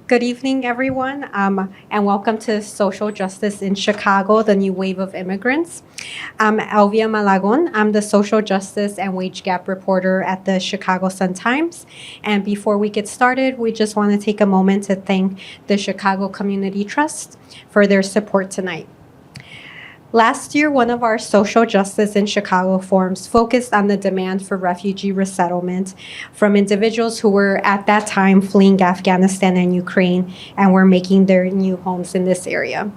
Good evening, everyone, and welcome to Social Justice in Chicago, the New Wave of Immigrants. I'm Elvia Malagón. I'm the social justice and wage gap reporter at the Chicago Sun-Times. And before we get started, we just want to take a moment to thank the Chicago Community Trust for their support tonight. Last year, one of our social justice in Chicago forums focused on the demand for refugee resettlement from individuals who were at that time fleeing Afghanistan and Ukraine and were making their new homes in this area.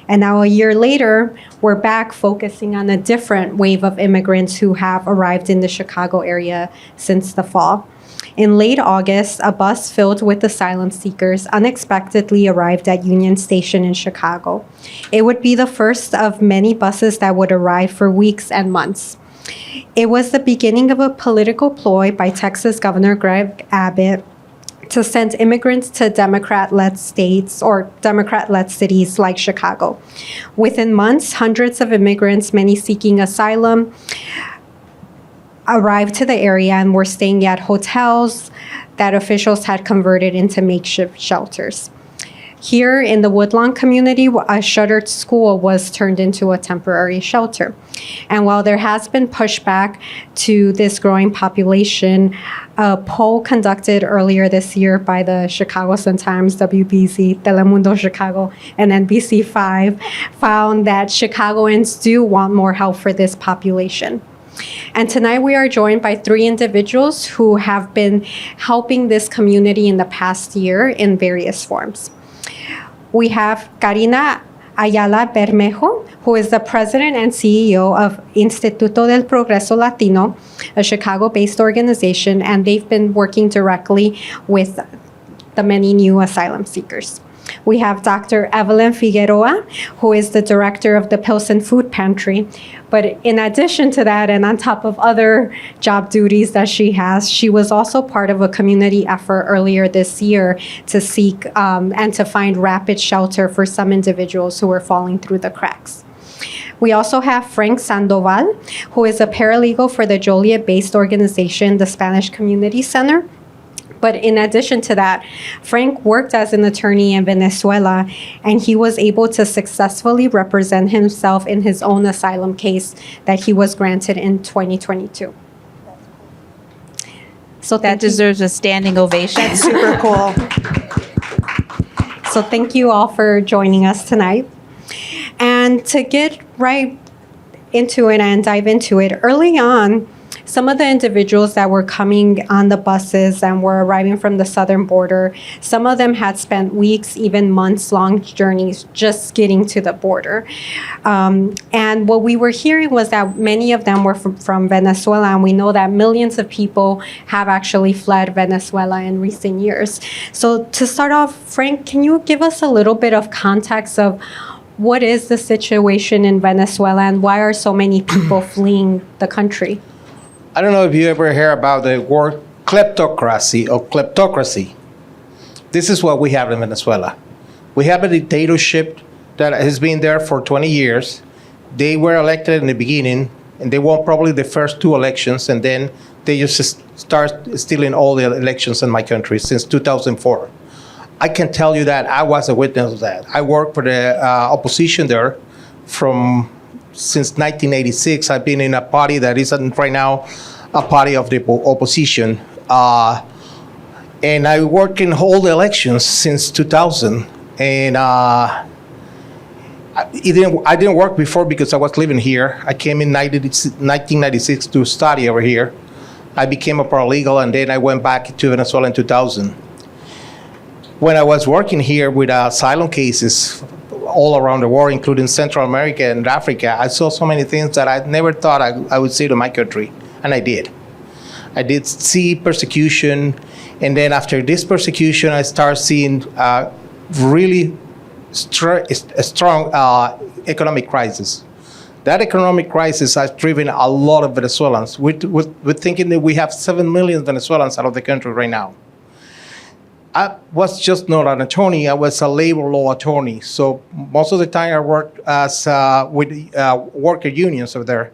And now a year later, we're back focusing on a different wave of immigrants who have arrived in the Chicago area since the fall. In late August, a bus filled with asylum seekers unexpectedly arrived at Union Station in Chicago. It would be the first of many buses that would arrive for weeks and months. It was the beginning of a political ploy by Texas Governor Greg Abbott to send immigrants to Democrat-led states or Democrat-led cities like Chicago. Within months, hundreds of immigrants, many seeking asylum, arrived to the area and were staying at hotels that officials had converted into makeshift shelters. Here in the Woodlawn community, a shuttered school was turned into a temporary shelter. And while there has been pushback to this growing population, a poll conducted earlier this year by the Chicago Sun-Times, WBZ, Telemundo Chicago, and NBC5 found that Chicagoans do want more help for this population. And tonight we are joined by three individuals who have been helping this community in the past year in various forms. We have Karina Ayala Bermejo, who is the president and CEO of Instituto del Progreso Latino, a Chicago-based organization, and they've been working directly with the many new asylum seekers. We have Dr. Evelyn Figueroa, who is the director of the Pilsen Food Pantry. But in addition to that, and on top of other job duties that she has, she was also part of a community effort earlier this year to seek and to find rapid shelter for some individuals who were falling through the cracks. We also have Frank Sandoval, who is a paralegal for the Joliet-based organization, the Spanish Community Center. But in addition to that, Frank worked as an attorney in Venezuela, and he was able to successfully represent himself in his own asylum case that he was granted in 2022. So That deserves a standing ovation. That's super cool. So thank you all for joining us tonight. And to get right into it and dive into it, early on, some of the individuals that were coming on the buses and were arriving from the southern border, some of them had spent weeks, even months-long journeys just getting to the border. And what we were hearing was that many of them were from Venezuela, and we know that millions of people have actually fled Venezuela in recent years. So to start off, Frank, can you give us a little bit of context of what is the situation in Venezuela and why are so many people fleeing the country? I don't know if you ever hear about the word kleptocracy or kleptocracy. This is what we have in Venezuela. We have a dictatorship that has been there for 20 years. They were elected in the beginning, and they won probably the first two elections, and then they just start stealing all the elections in my country since 2004. I can tell you that I was a witness of that. I worked for the opposition there since 1986. I've been in a party that isn't right now a party of the opposition. And I worked in all the elections since 2000. And I didn't work before because I was living here. I came in 1996 to study over here. I became a paralegal, and then I went back to Venezuela in 2000. When I was working here with asylum cases all around the world, including Central America and Africa, I saw so many things that I never thought I would see to my country, and I did. I did see persecution, and then after this persecution, I started seeing really strong economic crisis. That economic crisis has driven a lot of Venezuelans. We're thinking that we have 7 million Venezuelans out of the country right now. I was just not an attorney. I was a labor law attorney. So most of the time I worked with worker unions over there.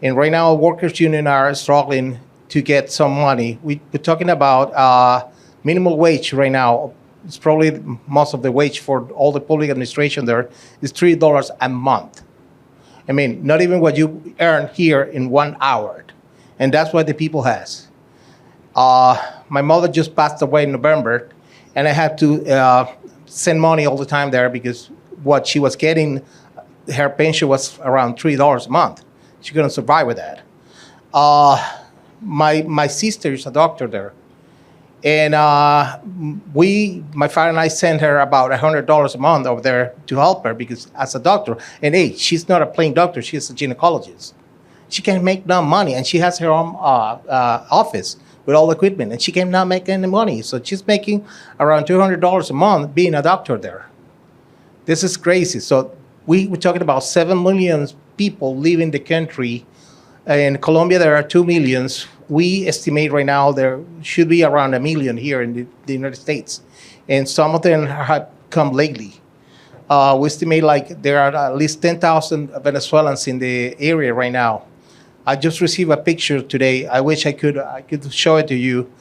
And right now, workers' unions are struggling to get some money. We're talking about minimum wage right now, It's probably most of the wage for all the public administration there is $3 a month. I mean, not even what you earn here in 1 hour. And that's what the people has. My mother just passed away in November, and I had to send money all the time there because what she was getting, her pension was around $3 a month. She couldn't survive with that. My sister is a doctor there. And my father and I sent her about $100 a month over there to help her because as a doctor, and hey, she's not a plain doctor, she's a gynecologist. She can make no money, and she has her own office with all the equipment, and she cannot make any money. So she's making around $200 a month being a doctor there. This is crazy. So we're talking about 7 million people leaving the country. In Colombia, there are 2 million. We estimate right now there should be around 1 million here in the United States. And some of them have come lately. We estimate like there are at least 10,000 Venezuelans in the area right now. I just received a picture today. I wish I could show it to you.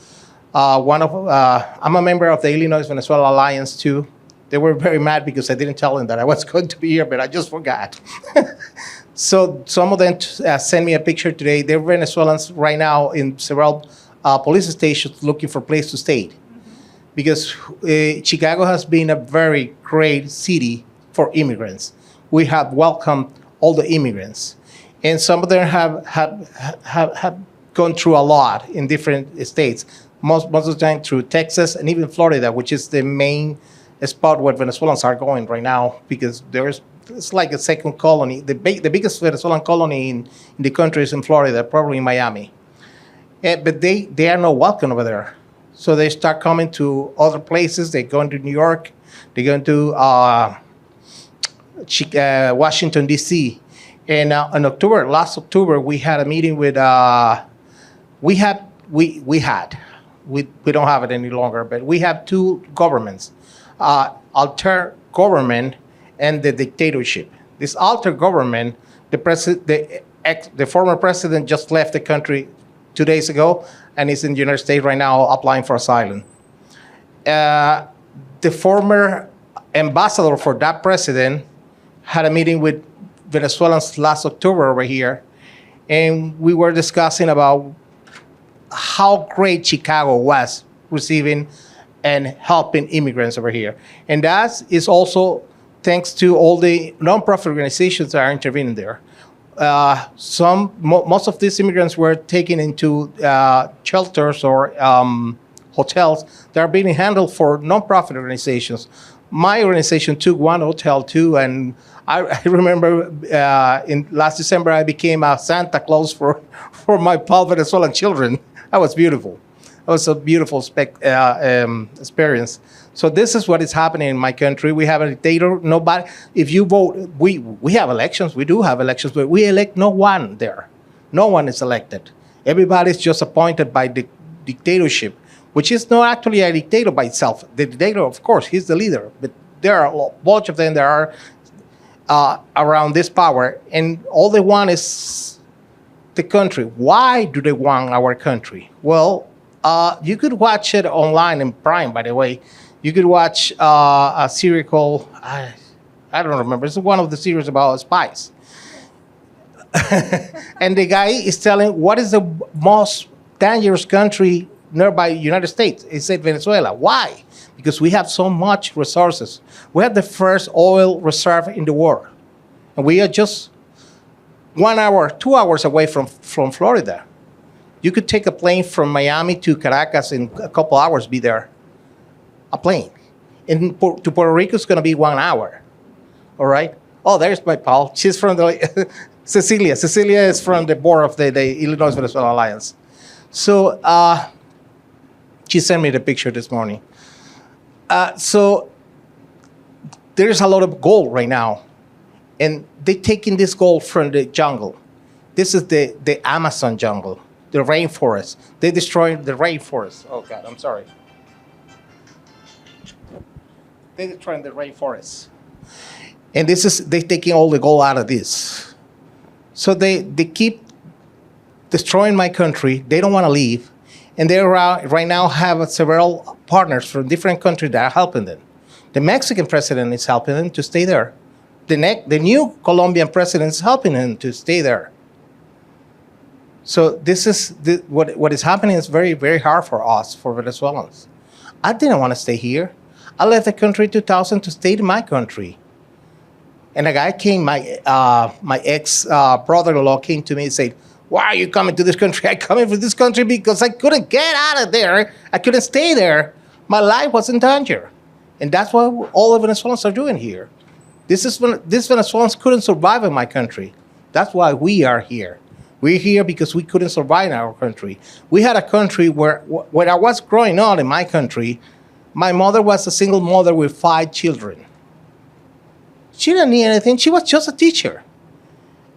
I'm a member of the Illinois Venezuela Alliance too. They were very mad because I didn't tell them that I was going to be here, but I just forgot. So some of them sent me a picture today. They're Venezuelans right now in several police stations looking for a place to stay. Because Chicago has been a very great city for immigrants. We have welcomed all the immigrants. And some of them have gone through a lot in different states. Most of the time through Texas and even Florida, which is the main spot where Venezuelans are going right now, because it's like a second colony. The biggest Venezuelan colony in the country is in Florida, probably in Miami. But they are not welcome over there. So they start coming to other places. They go into New York. They go into Washington, D.C. And in last October, we had a meeting with, we don't have it any longer, but we have two governments, alter government and the dictatorship. This alter government, the former president just left the country 2 days ago, and is in the United States right now applying for asylum. The former ambassador for that president had a meeting with Venezuelans last October over here, and we were discussing about how great Chicago was receiving and helping immigrants over here. And that is also thanks to all the nonprofit organizations that are intervening there. Most of these immigrants were taken into shelters or hotels that are being handled for nonprofit organizations. My organization took one hotel too, and I remember in last December I became a Santa Claus for my Paul Venezuelan children. That was beautiful. It was a beautiful experience. So this is what is happening in my country. We have a dictator. Nobody. If you vote, we have elections. We do have elections, but we elect no one there. No one is elected. Everybody's just appointed by the dictatorship, which is not actually a dictator by itself. The dictator, of course, he's the leader, but there are a bunch of them that are around this power, and all they want is the country. Why do they want our country? Well, you could watch it online in Prime, by the way. You could watch a series called, I don't remember, it's one of the series about spies. And the guy is telling what is the most dangerous country nearby United States. He said Venezuela. Why? Because we have so much resources. We have the first oil reserve in the world. And we are just 1 hour, 2 hours away from Florida. You could take a plane from Miami to Caracas in a couple hours, be there. A plane. And to Puerto Rico, it's going to be 1 hour. All right? Oh, there's my pal. She's from the Cecilia. Cecilia is from the board of the Illinois Venezuela Alliance. So she sent me the picture this morning. So there's a lot of gold right now. And they're taking this gold from the jungle. This is the Amazon jungle, the rainforest. They're destroying the rainforest. Oh, God, I'm sorry. They're destroying the rainforest. And they're taking all the gold out of this. So they keep destroying my country. They don't want to leave. And they right now have several partners from different countries that are helping them. The Mexican president is helping them to stay there. The new Colombian president is helping them to stay there. So this is what is happening is very, very hard for us, for Venezuelans. I didn't want to stay here. I left the country in 2000 to stay in my country. And a guy came, my ex brother-in-law came to me and said, "Why are you coming to this country?" "I coming from this country because I couldn't get out of there. I couldn't stay there. My life was in danger." And that's what all the Venezuelans are doing here. These Venezuelans couldn't survive in my country. That's why we are here. We're here because we couldn't survive in our country. We had a country where, when I was growing up in my country, my mother was a single mother with 5 children. She didn't need anything. She was just a teacher.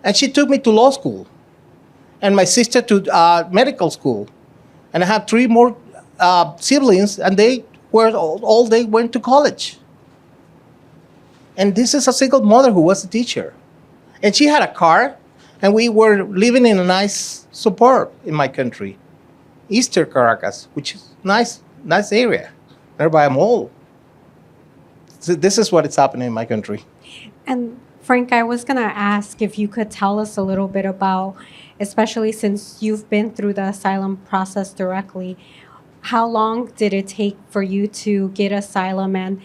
And she took me to law school. And my sister to medical school. And I have 3 more siblings, and they went to college. And this is a single mother who was a teacher. And she had a car, and we were living in a nice suburb in my country, Eastern Caracas, which is nice area, nearby a mall. So this is what is happening in my country. And Frank, I was going to ask if you could tell us a little bit about, especially since you've been through the asylum process directly, how long did it take for you to get asylum? And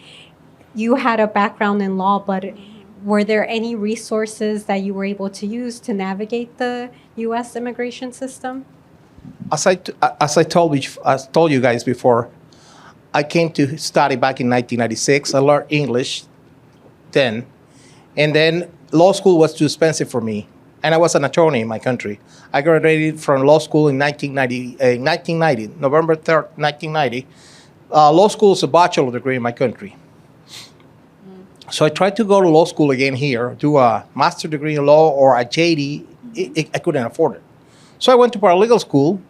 you had a background in law, but were there any resources that you were able to use to navigate the U.S. immigration system? As I told you guys before, I came to study back in 1996. I learned English then. And then law school was too expensive for me. And I was an attorney in my country. I graduated from law school in 1990, November 3rd, 1990. Law school is a bachelor degree in my country. So I tried to go to law school again here, do a master's degree in law or a JD. I couldn't afford it. So I went to paralegal school.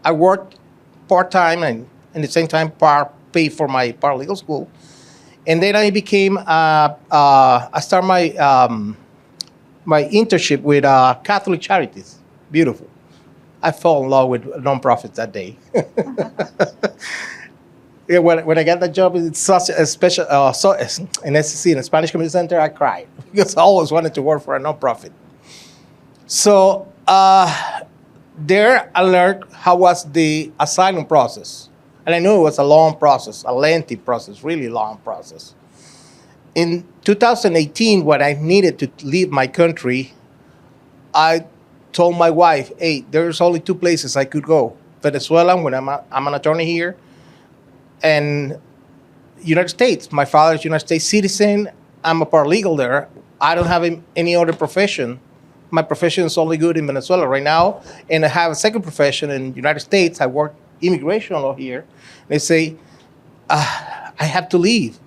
I worked part-time and at the same time pay for my paralegal school. And then I became, I started my internship with Catholic Charities. Beautiful. I fell in love with nonprofits that day. Yeah, when I got that job, it's such a special, in SCC, in the Spanish Community Center, I cried because I always wanted to work for a nonprofit. So there I learned how was the asylum process. And I knew it was a long process, a lengthy process, really long process. In 2018, when I needed to leave my country, I told my wife, "Hey, there's only 2 places I could go. Venezuela, when I'm an attorney here, and United States. My father's United States citizen. I'm a paralegal there. I don't have any other profession. My profession is only good in Venezuela right now. And I have a second profession in the United States. I work immigration law here." They say, "I have to leave.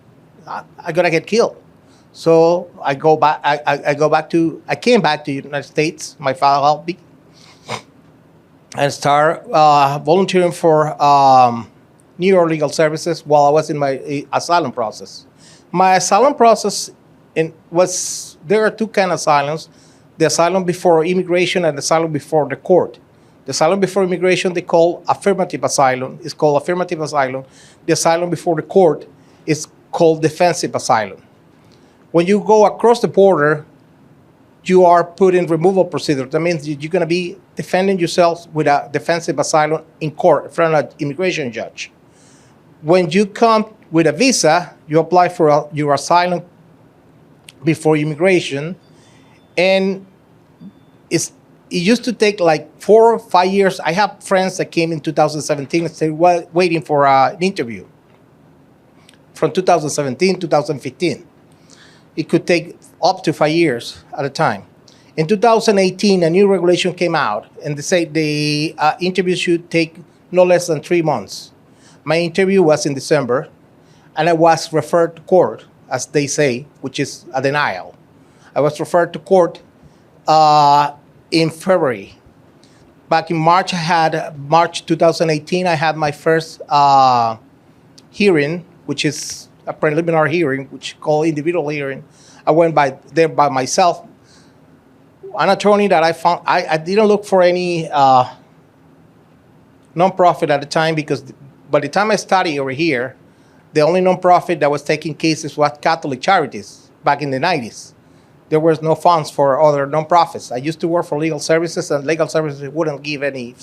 I'm gonna get killed." So I go back. I came back to the United States. My father helped me, and start volunteering for New York Legal Services while I was in my asylum process. My asylum process there are 2 kind of asylums: the asylum before immigration and the asylum before the court. The asylum before immigration they call affirmative asylum. It's called affirmative asylum. The asylum before the court is called defensive asylum. When you go across the border, you are put in removal procedure. That means you're going to be defending yourself with a defensive asylum in court in front of an immigration judge. When you come with a visa, you apply for your asylum before immigration, and it used to take like 4 or 5 years. I have friends that came in 2017 and stayed waiting for an interview. From 2017, 2015. It could take up to 5 years at a time. In 2018, a new regulation came out, and they say the interview should take no less than 3 months. My interview was in December, and I was referred to court, as they say, which is a denial. I was referred to court in February. Back in March, March 2018, I had my first hearing, which is a preliminary hearing, which is called individual hearing. I went there by myself. An attorney that I found, I didn't look for any nonprofit at the time because by the time I studied over here, the only nonprofit that was taking cases was Catholic Charities back in the 90s. There was no funds for other nonprofits. I used to work for legal services, and legal services wouldn't give any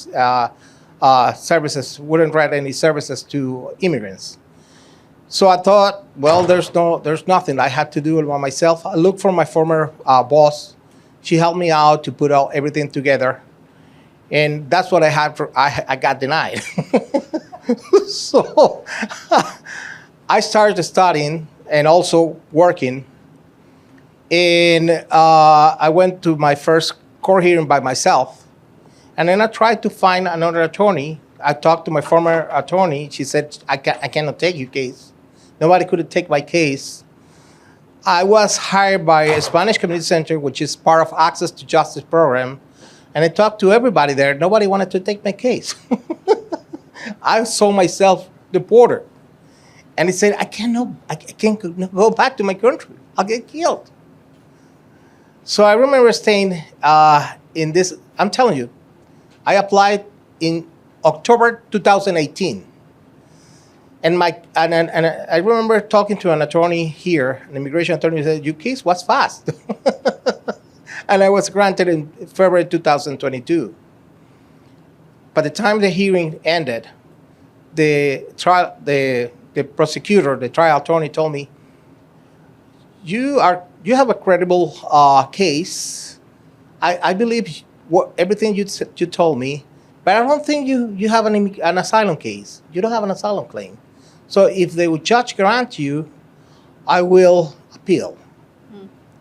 wouldn't write any services to immigrants. So I thought, well, there's nothing. I had to do it by myself. I looked for my former boss. She helped me out to put everything together. And that's what I had. I got denied. So I started studying and also working. And I went to my first court hearing by myself. And then I tried to find another attorney. I talked to my former attorney. She said, I cannot take your case. Nobody could take my case. I was hired by a Spanish Community Center, which is part of Access to Justice program. And I talked to everybody there. Nobody wanted to take my case. I saw myself deported. And he said, I can't go back to my country. I'll get killed. So I remember staying in this, I'm telling you, I applied in October 2018. And I remember talking to an attorney here, an immigration attorney, who said, your case was fast. And I was granted in February 2022. By the time the hearing ended, the prosecutor, the trial attorney told me, you have a credible case. I believe everything you told me, but I don't think you have an asylum case. You don't have an asylum claim. So if the judge grant you, I will appeal.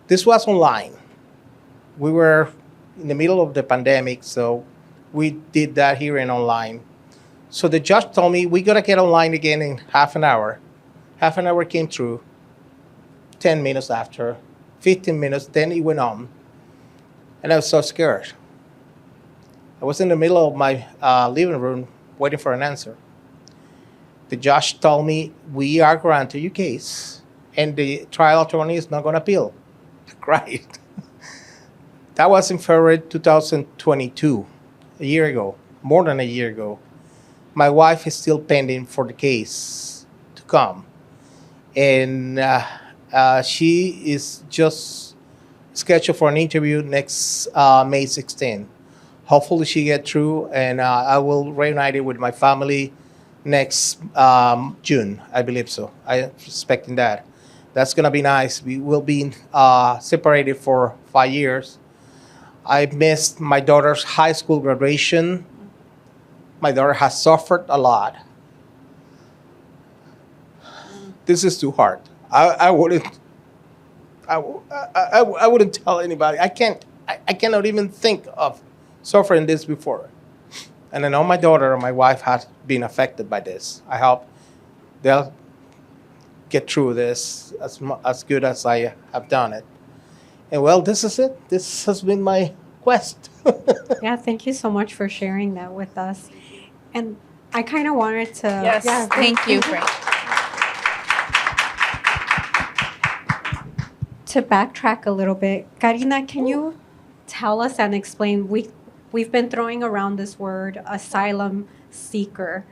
This was online. We were in the middle of the pandemic, so we did that hearing online. So the judge told me, we got to get online again in half an hour. Half an hour came through, 10 minutes after, 15 minutes, then it went on. And I was so scared. I was in the middle of my living room waiting for an answer. The judge told me, we are granted your case, and the trial attorney is not going to appeal. I cried. That was in February 2022, a year ago, more than a year ago. My wife is still pending for the case to come. And she is just scheduled for an interview next May 16. Hopefully she get through, and I will reunite it with my family next June, I believe so. I'm expecting that. That's going to be nice. We will be separated for 5 years. I missed my daughter's high school graduation. My daughter has suffered a lot. This is too hard. I wouldn't tell anybody. I cannot even think of suffering this before. And I know my daughter and my wife has been affected by this. I hope they'll get through this as good as I have done it. And well, this is it. This has been my quest. Yeah, thank you so much for sharing that with us. And I kind of wanted to... Yes, thank you, Frank. To backtrack a little bit, Karina, can you tell us and explain, we've been throwing around this word, asylum seeker.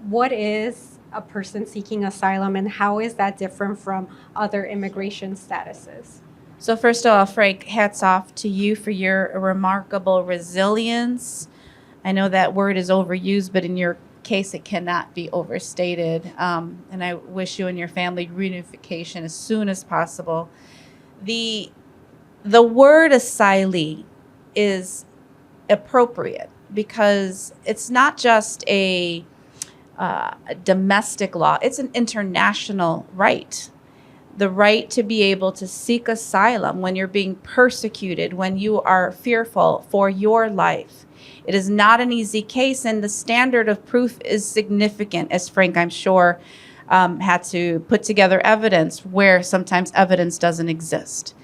What is a person seeking asylum, and how is that different from other immigration statuses? So first of all, Frank, hats off to you for your remarkable resilience. I know that word is overused, but in your case, it cannot be overstated. And I wish you and your family reunification as soon as possible. The word asylee is appropriate because it's not just a domestic law, it's an international right. The right to be able to seek asylum when you're being persecuted, when you are fearful for your life. It is not an easy case, and the standard of proof is significant, as Frank, I'm sure, had to put together evidence where sometimes evidence doesn't exist.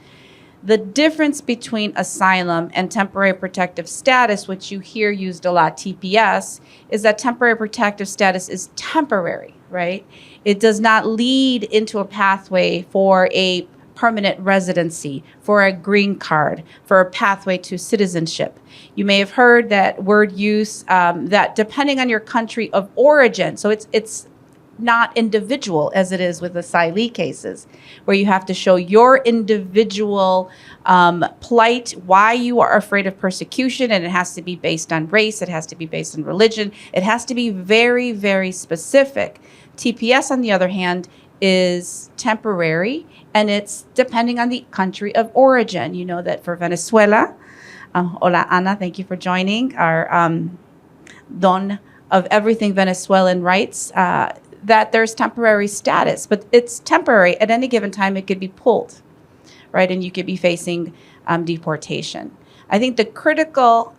The difference between asylum and temporary protective status, which you hear used a lot, TPS, is that temporary protective status is temporary, right? It does not lead into a pathway for a permanent residency, for a green card, for a pathway to citizenship. You may have heard that word use, that depending on your country of origin, so it's not individual as it is with asylee cases, where you have to show your individual plight, why you are afraid of persecution, and it has to be based on race, it has to be based on religion, it has to be very, very specific. TPS, on the other hand, is temporary, and it's depending on the country of origin. You know that for Venezuela, hola Ana, thank you for joining, our don of everything Venezuelan rights, that there's temporary status, but it's temporary. At any given time, it could be pulled, right? And you could be facing deportation. I think the critical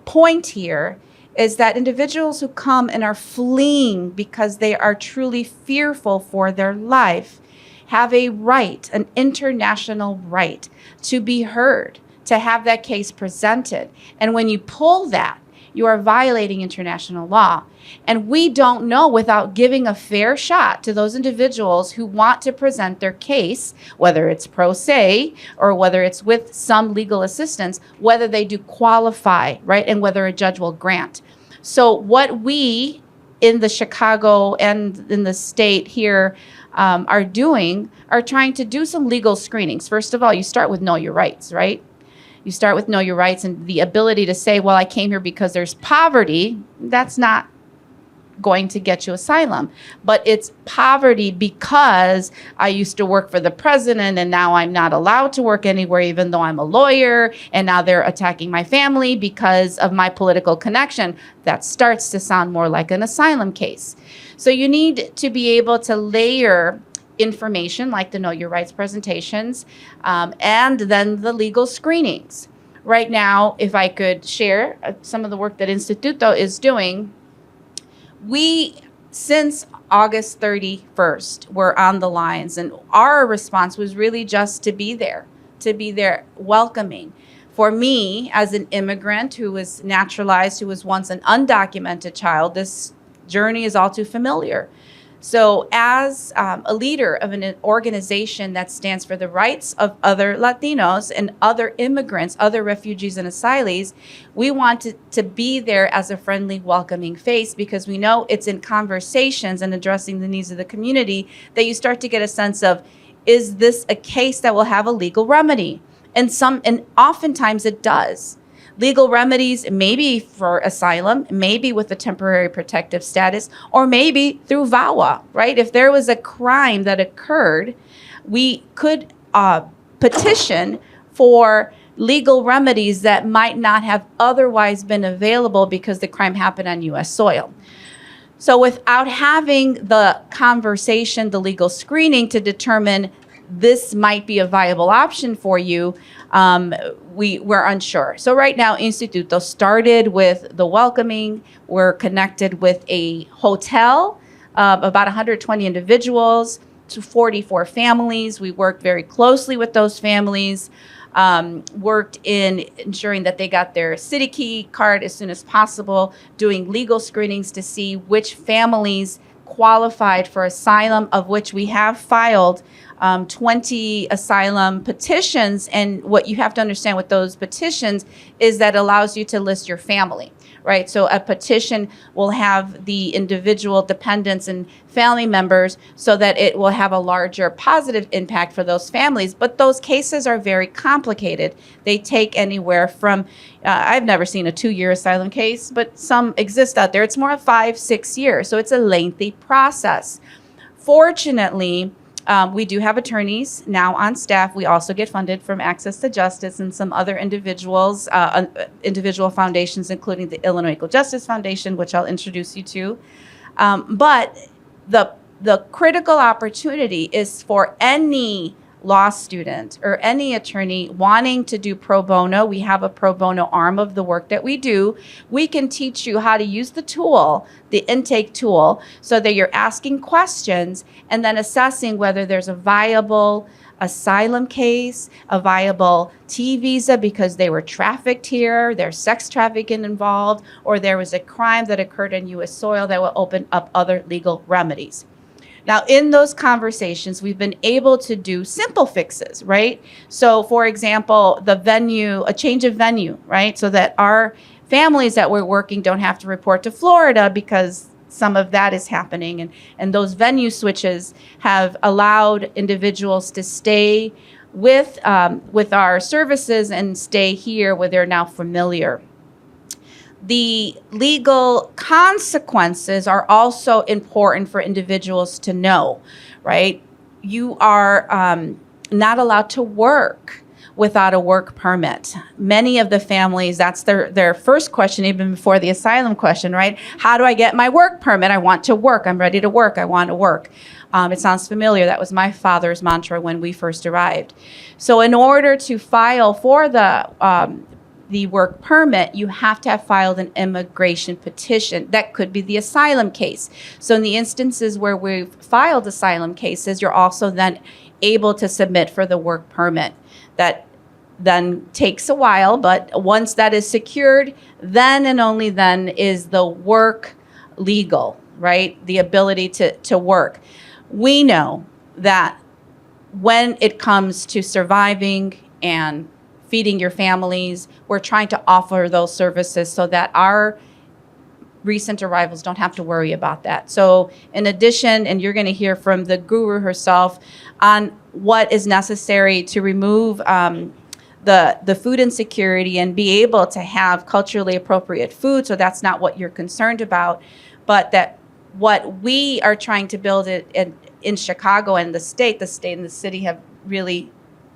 point here is that individuals who come and are fleeing because they are truly fearful for their life have a right, an international right, to be heard, to have that case presented. And when you pull that, you are violating international law. And we don't know, without giving a fair shot to those individuals who want to present their case, whether it's pro se or whether it's with some legal assistance, whether they do qualify, right? And whether a judge will grant. So what we in the Chicago and in the state here are doing are trying to do some legal screenings. First of all, you start with know your rights, right? You start with know your rights, and the ability to say, well, I came here because there's poverty. That's not going to get you asylum. But it's poverty because I used to work for the president and now I'm not allowed to work anywhere even though I'm a lawyer, and now they're attacking my family because of my political connection. That starts to sound more like an asylum case. So you need to be able to layer information like the Know Your Rights presentations, and then the legal screenings. Right now, if I could share some of the work that Instituto is doing, we, since August 31st, were on the lines, and our response was really just to be there welcoming. For me, as an immigrant who was naturalized, who was once an undocumented child, this journey is all too familiar. So as a leader of an organization that stands for the rights of other Latinos and other immigrants, other refugees and asylees, we want to be there as a friendly, welcoming face, because we know it's in conversations and addressing the needs of the community that you start to get a sense of, is this a case that will have a legal remedy? And oftentimes it does. Legal remedies, maybe for asylum, maybe with a temporary protective status, or maybe through VAWA, right? If there was a crime that occurred, we could petition for legal remedies that might not have otherwise been available because the crime happened on U.S. soil. So without having the conversation, the legal screening to determine this might be a viable option for you, we're unsure. So right now, Instituto started with the welcoming. We're connected with a hotel of about 120 individuals to 44 families. We worked very closely with those families, worked in ensuring that they got their city key card as soon as possible, doing legal screenings to see which families qualified for asylum, of which we have filed 20 asylum petitions. And what you have to understand with those petitions is that allows you to list your family, right? So a petition will have the individual dependents and family members so that it will have a larger positive impact for those families. But those cases are very complicated. They take anywhere from, I've never seen a 2-year asylum case, but some exist out there. It's more 5-6 years. So it's a lengthy process. Fortunately, we do have attorneys now on staff. We also get funded from Access to Justice and some other individual foundations, including the Illinois Equal Justice Foundation, which I'll introduce you to. But the critical opportunity is for any law student or any attorney wanting to do pro bono. We have a pro bono arm of the work that we do. We can teach you how to use the tool, the intake tool, so that you're asking questions and then assessing whether there's a viable asylum case, a viable T visa because they were trafficked here, there's sex trafficking involved, or there was a crime that occurred on U.S. soil that will open up other legal remedies. Now, in those conversations, we've been able to do simple fixes, right? So, for example, a change of venue, right? So that our families that we're working don't have to report to Florida, because some of that is happening. And those venue switches have allowed individuals to stay with our services and stay here where they're now familiar. The legal consequences are also important for individuals to know, right? You are not allowed to work without a work permit. Many of the families, that's their first question, even before the asylum question, right? How do I get my work permit? I want to work. I'm ready to work. I want to work. It sounds familiar. That was my father's mantra when we first arrived. So in order to file for the work permit, you have to have filed an immigration petition. That could be the asylum case. So in the instances where we've filed asylum cases, you're also then able to submit for the work permit. That then takes a while, but once that is secured, then and only then is the work legal, right? The ability to work. We know that when it comes to surviving and feeding your families, we're trying to offer those services so that our recent arrivals don't have to worry about that. So in addition, and you're going to hear from the guru herself on what is necessary to remove the food insecurity and be able to have culturally appropriate food, so that's not what you're concerned about, but that what we are trying to build in Chicago and the state and the city have really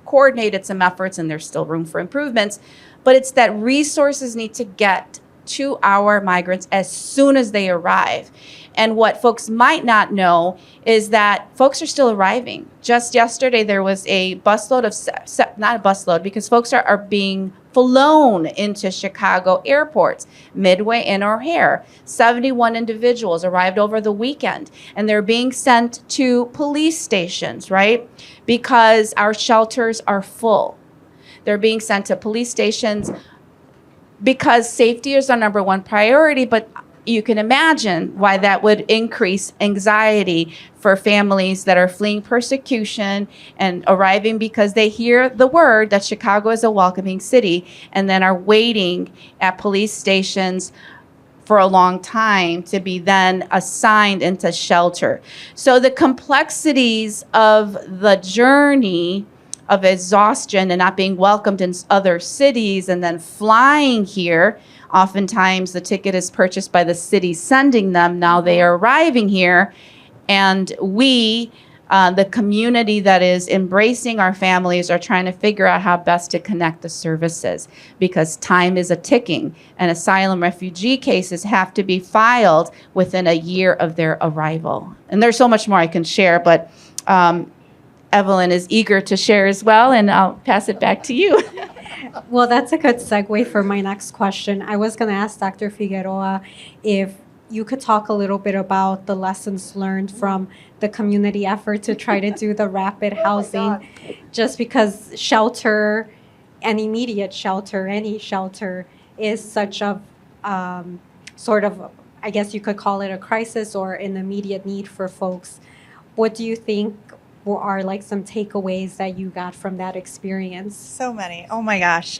coordinated some efforts, and there's still room for improvements, but it's that resources need to get to our migrants as soon as they arrive. And what folks might not know is that folks are still arriving. Just yesterday, there was a busload of, not a busload, because folks are being flown into Chicago airports, Midway and O'Hare. 71 individuals arrived over the weekend, and they're being sent to police stations, right? Because our shelters are full. They're being sent to police stations because safety is our number one priority, but you can imagine why that would increase anxiety for families that are fleeing persecution and arriving because they hear the word that Chicago is a welcoming city, and then are waiting at police stations for a long time to be then assigned into shelter. So the complexities of the journey of exhaustion and not being welcomed in other cities and then flying here. Oftentimes the ticket is purchased by the city sending them. Now they are arriving here, and we, the community that is embracing our families, are trying to figure out how best to connect the services, because time is a ticking, and asylum refugee cases have to be filed within a year of their arrival. And there's so much more I can share, but Evelyn is eager to share as well, and I'll pass it back to you. Well, that's a good segue for my next question. I was going to ask Dr. Figueroa if you could talk a little bit about the lessons learned from the community effort to try to do the rapid housing, just because shelter and immediate shelter, any shelter, is such a sort of, I guess you could call it a crisis or an immediate need for folks. What do you think are like some takeaways that you got from that experience? So many. Oh my gosh.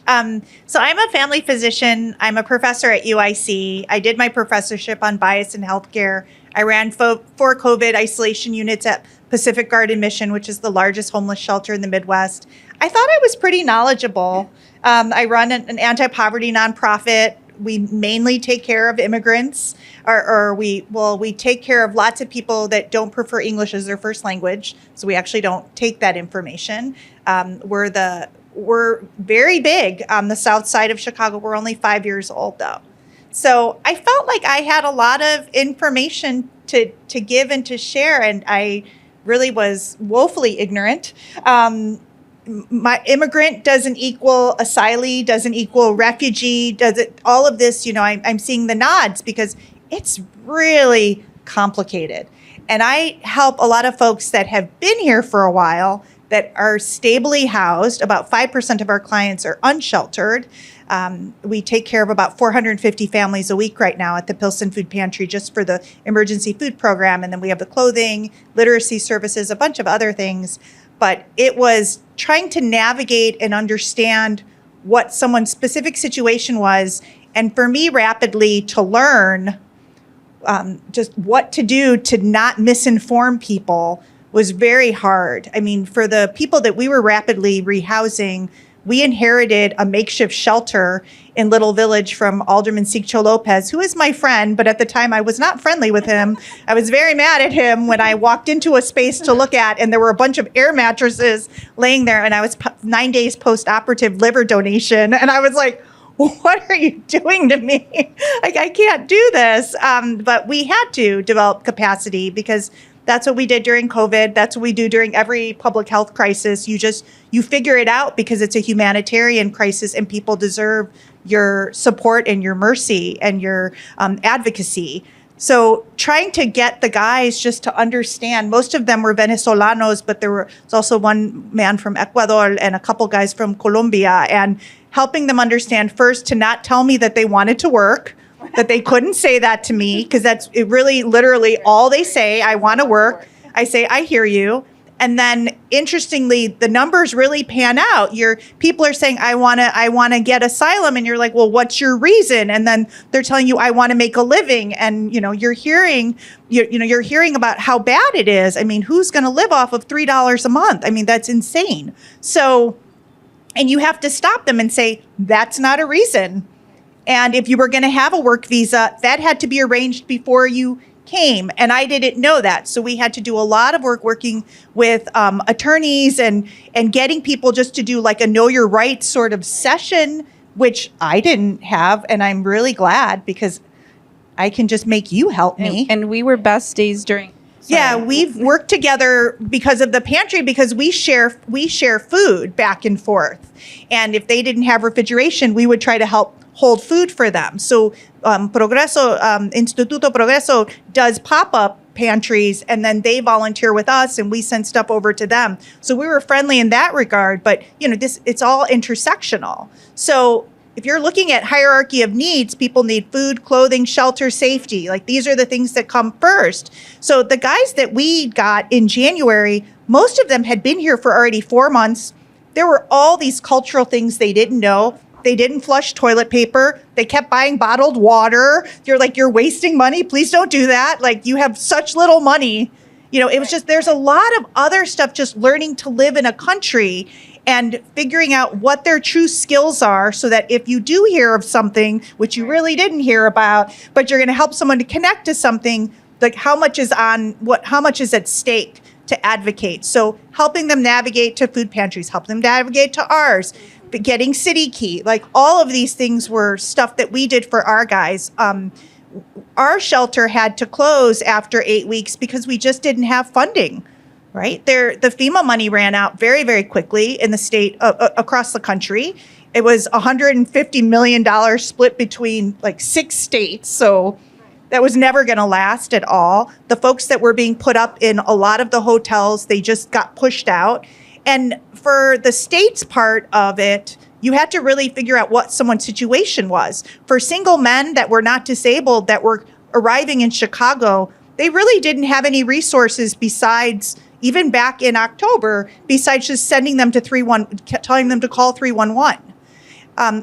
So I'm a family physician. I'm a professor at UIC. I did my professorship on bias in healthcare. I ran 4 COVID isolation units at Pacific Garden Mission, which is the largest homeless shelter in the Midwest. I thought I was pretty knowledgeable. I run an anti-poverty nonprofit. We mainly take care of immigrants, or we take care of lots of people that don't prefer English as their first language. So we actually don't take that information. We're very big on the south side of Chicago. We're only 5 years old though. So I felt like I had a lot of information to give and to share, and I really was woefully ignorant. My immigrant doesn't equal asylee, doesn't equal refugee, all of this, I'm seeing the nods because it's really complicated. And I help a lot of folks that have been here for a while that are stably housed. About 5% of our clients are unsheltered. We take care of about 450 families a week right now at the Pilsen Food Pantry just for the emergency food program. And then we have the clothing, literacy services, a bunch of other things. But it was trying to navigate and understand what someone's specific situation was. And for me, rapidly to learn just what to do to not misinform people was very hard. I mean, for the people that we were rapidly rehousing, we inherited a makeshift shelter in Little Village from Alderman Siccho Lopez, who is my friend, but at the time I was not friendly with him. I was very mad at him when I walked into a space to look at, and there were a bunch of air mattresses laying there, and I was 9 days post-operative liver donation, and I was like, what are you doing to me? Like, I can't do this. But we had to develop capacity because that's what we did during COVID. That's what we do during every public health crisis. You figure it out because it's a humanitarian crisis and people deserve your support and your mercy and your advocacy. So trying to get the guys just to understand, most of them were Venezolanos, but there was also one man from Ecuador and a couple guys from Colombia, and helping them understand first to not tell me that they wanted to work, that they couldn't say that to me, because that's it really literally all they say. I want to work. I say, I hear you. And then interestingly, the numbers really pan out. People are saying, I want to get asylum. And you're like, well, what's your reason? And then they're telling you, I want to make a living. And, you're hearing about how bad it is. I mean, who's going to live off of $3 a month? I mean, that's insane. So, and you have to stop them and say, that's not a reason. And if you were going to have a work visa, that had to be arranged before you came. And I didn't know that. So we had to do a lot of work working with attorneys and getting people just to do like a know your rights sort of session, which I didn't have. And I'm really glad because I can just make you help me. And we were besties during. Yeah, we've worked together because of the pantry, because we share food back and forth. And if they didn't have refrigeration, we would try to help hold food for them. So Instituto Progreso does pop-up pantries, and then they volunteer with us and we send stuff over to them. So we were friendly in that regard, but it's all intersectional. So if you're looking at hierarchy of needs, people need food, clothing, shelter, safety. Like these are the things that come first. So the guys that we got in January, most of them had been here for already 4 months. There were all these cultural things they didn't know. They didn't flush toilet paper. They kept buying bottled water. You're like, you're wasting money. Please don't do that. Like you have such little money. It was just, there's a lot of other stuff, just learning to live in a country and figuring out what their true skills are so that if you do hear of something, which you really didn't hear about, but you're going to help someone to connect to something, like how much is at stake to advocate. So helping them navigate to food pantries, help them navigate to ours, getting City Key, like all of these things were stuff that we did for our guys. Our shelter had to close after 8 weeks because we just didn't have funding, right? The FEMA money ran out very, very quickly in the state, across the country. It was $150 million split between like 6 states. So that was never going to last at all. The folks that were being put up in a lot of the hotels, they just got pushed out. And for the state's part of it, you had to really figure out what someone's situation was. For single men that were not disabled that were arriving in Chicago, they really didn't have any resources besides, even back in October, besides just sending them to telling them to call 311.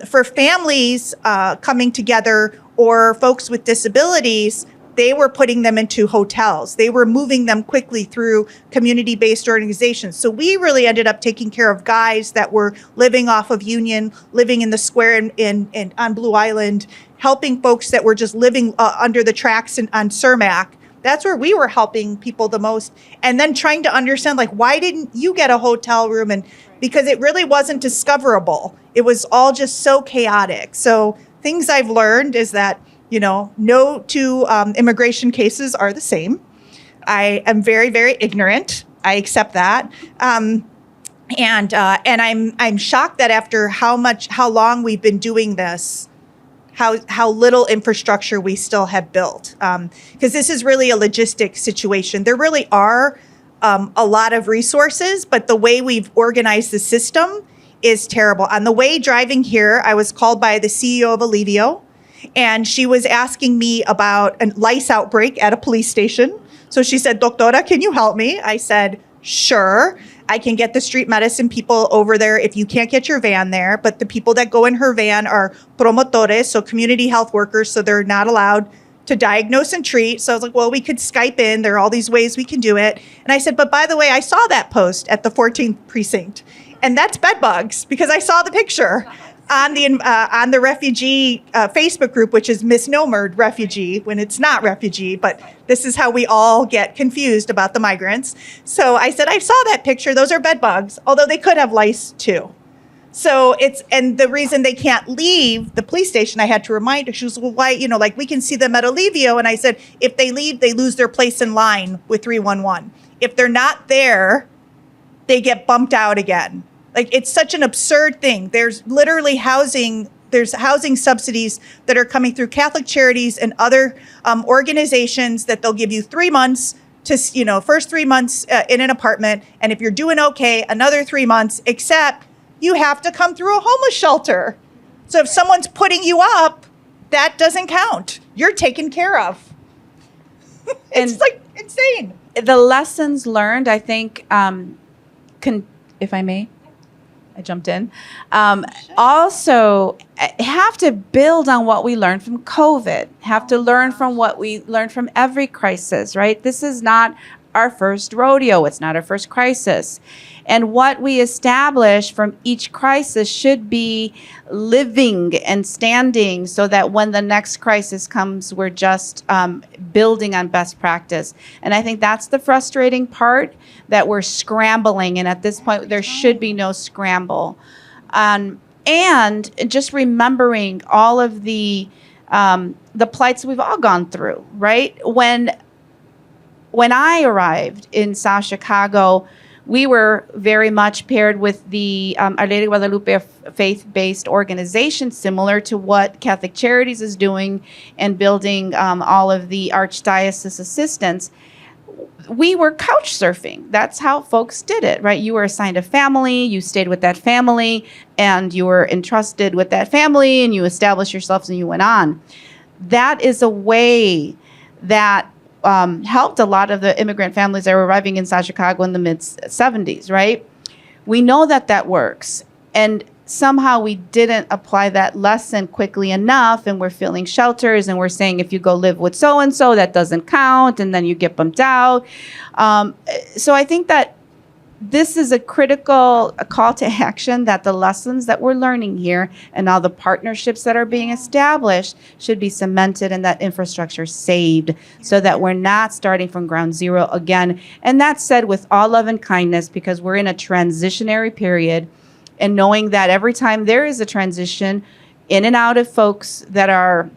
For families coming together or folks with disabilities, they were putting them into hotels. They were moving them quickly through community-based organizations. So we really ended up taking care of guys that were living off of Union, living in the square on Blue Island, helping folks that were just living under the tracks on Cermak. That's where we were helping people the most. And then trying to understand, like, why didn't you get a hotel room? And because it really wasn't discoverable. It was all just so chaotic. So things I've learned is that no two immigration cases are the same. I am very, very ignorant. I accept that. And I'm shocked that after how long we've been doing this, how little infrastructure we still have built. Because this is really a logistic situation. There really are a lot of resources, but the way we've organized the system is terrible. On the way driving here, I was called by the CEO of Elvia, and she was asking me about a lice outbreak at a police station. So she said, "Doctora, can you help me?" I said, "Sure. I can get the street medicine people over there if you can't get your van there. But the people that go in her van are promotores, so community health workers, so they're not allowed to diagnose and treat." So I was like, well, we could Skype in. There are all these ways we can do it. And I said, but by the way, I saw that post at the 14th precinct. And that's bed bugs, because I saw the picture on the refugee Facebook group, which is misnomered refugee when it's not refugee, but this is how we all get confused about the migrants. So I said, I saw that picture. Those are bed bugs, although they could have lice too. So and the reason they can't leave the police station, I had to remind her, she was, well, why, like we can see them at Elvia. And I said, if they leave, they lose their place in line with 311. If they're not there, they get bumped out again. Like, it's such an absurd thing. There's literally housing subsidies that are coming through Catholic Charities and other organizations that they'll give you 3 months to, first 3 months in an apartment. And if you're doing okay, another 3 months, except you have to come through a homeless shelter. So if someone's putting you up, that doesn't count. You're taken care of. It's like insane. The lessons learned, I think, if I may, I jumped in. Also, have to build on what we learned from COVID. Have to learn from what we learned from every crisis, right? This is not our first rodeo. It's not our first crisis. And what we establish from each crisis should be living and standing so that when the next crisis comes, we're just building on best practice. And I think that's the frustrating part, that we're scrambling. And at this point, there should be no scramble. And just remembering all of the plights we've all gone through, right? When I arrived in South Chicago, we were very much paired with the Our Lady of Guadalupe faith-based organization, similar to what Catholic Charities is doing and building all of the Archdiocese assistance. We were couch surfing. That's how folks did it, right? You were assigned a family, you stayed with that family, and you were entrusted with that family, and you established yourselves and you went on. That is a way that helped a lot of the immigrant families that were arriving in South Chicago in the mid-'70s, right? We know that works. And somehow we didn't apply that lesson quickly enough, and we're filling shelters, and we're saying if you go live with so-and-so, that doesn't count, and then you get bumped out. So I think that this is a critical call to action, that the lessons that we're learning here and all the partnerships that are being established should be cemented and that infrastructure saved so that we're not starting from ground zero again. And that's said with all love and kindness, because we're in a transitionary period, and knowing that every time there is a transition in and out of folks that are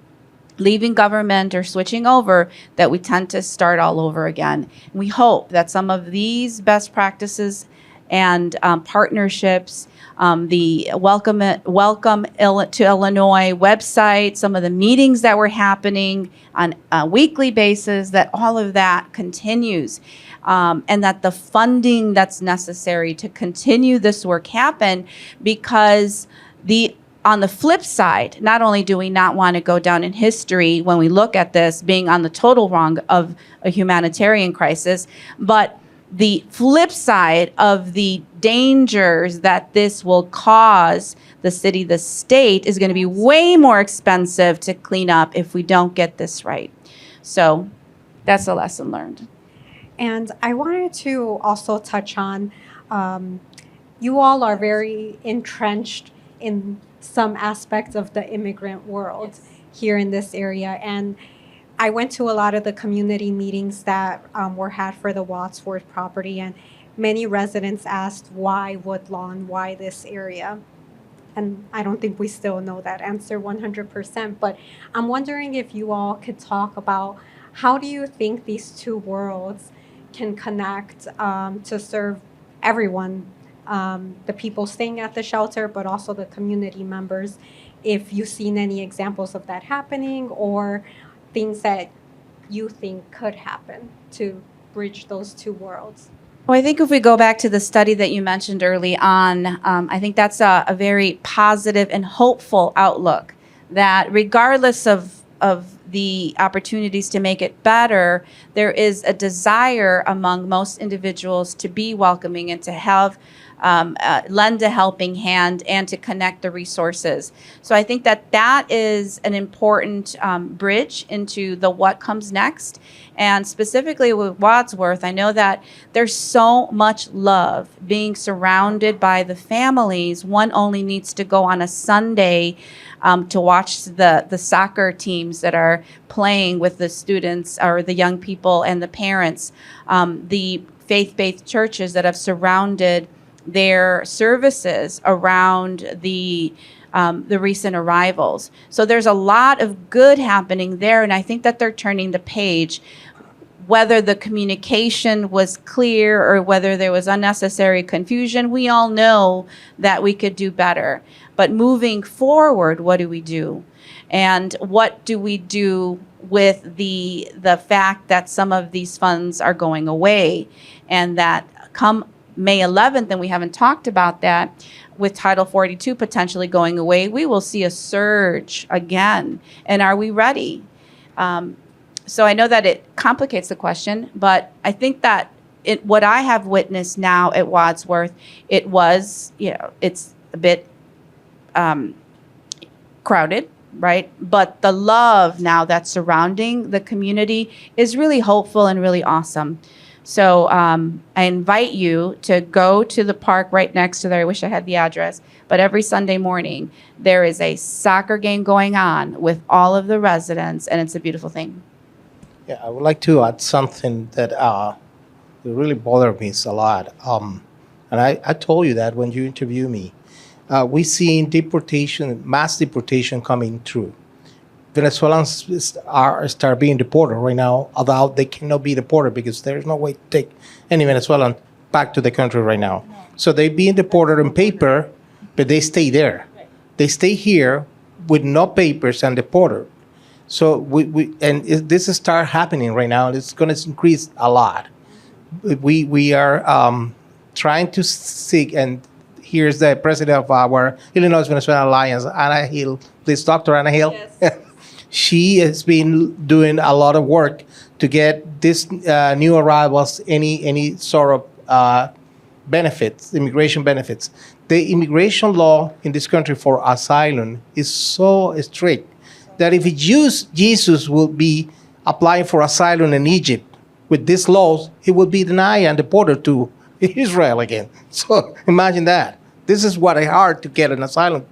leaving government or switching over, that we tend to start all over again. We hope that some of these best practices and partnerships, the Welcome to Illinois website, some of the meetings that were happening on a weekly basis, that all of that continues. And that the funding that's necessary to continue this work happen, because on the flip side, not only do we not want to go down in history when we look at this being on the total wrong of a humanitarian crisis, but the flip side of the dangers that this will cause the city, the state, is going to be way more expensive to clean up if we don't get this right. So that's a lesson learned. And I wanted to also touch on, you all are very entrenched in some aspects of the immigrant world here in this area. And I went to a lot of the community meetings that were had for the Wadsworth property, and many residents asked, why Woodlawn, why this area? And I don't think we still know that answer 100%, but I'm wondering if you all could talk about, how do you think these two worlds can connect to serve everyone, the people staying at the shelter, but also the community members, if you've seen any examples of that happening or things that you think could happen to bridge those two worlds? Well, I think if we go back to the study that you mentioned early on, I think that's a very positive and hopeful outlook, that regardless of the opportunities to make it better, there is a desire among most individuals to be welcoming and to have lend a helping hand and to connect the resources. So I think that is an important bridge into the what comes next. And specifically with Wadsworth, I know that there's so much love being surrounded by the families. One only needs to go on a Sunday to watch the soccer teams that are playing with the students or the young people and the parents, the faith-based churches that have surrounded their services around the recent arrivals. So there's a lot of good happening there, and I think that they're turning the page. Whether the communication was clear or whether there was unnecessary confusion, we all know that we could do better. But moving forward, what do we do? And what do we do with the fact that some of these funds are going away, and that come May 11th, and we haven't talked about that, with Title 42 potentially going away, we will see a surge again. And are we ready? So I know that it complicates the question, but I think that what I have witnessed now at Wadsworth, it's a bit crowded, right? But the love now that's surrounding the community is really hopeful and really awesome. So I invite you to go to the park right next to there. I wish I had the address. But every Sunday morning, there is a soccer game going on with all of the residents, and it's a beautiful thing. Yeah, I would like to add something that really bothered me a lot. And I told you that when you interviewed me. We see deportation, mass deportation coming through. Venezuelans start being deported right now, although they cannot be deported because there's no way to take any Venezuelan back to the country right now. No. So they're being deported on paper, but they stay there. Right. They stay here with no papers and deported. So this is start happening right now, and it's going to increase a lot. We are trying to seek, and here's the president of our Illinois Venezuelan Alliance, Anna Hill. Please, Dr. Anna Hill. Yes. She has been doing a lot of work to get this new arrivals any sort of benefits, immigration benefits. The immigration law in this country for asylum is so strict that if Jesus will be applying for asylum in Egypt with these laws, he will be denied and deported to Israel again. So imagine that. This is what it's hard to get an asylum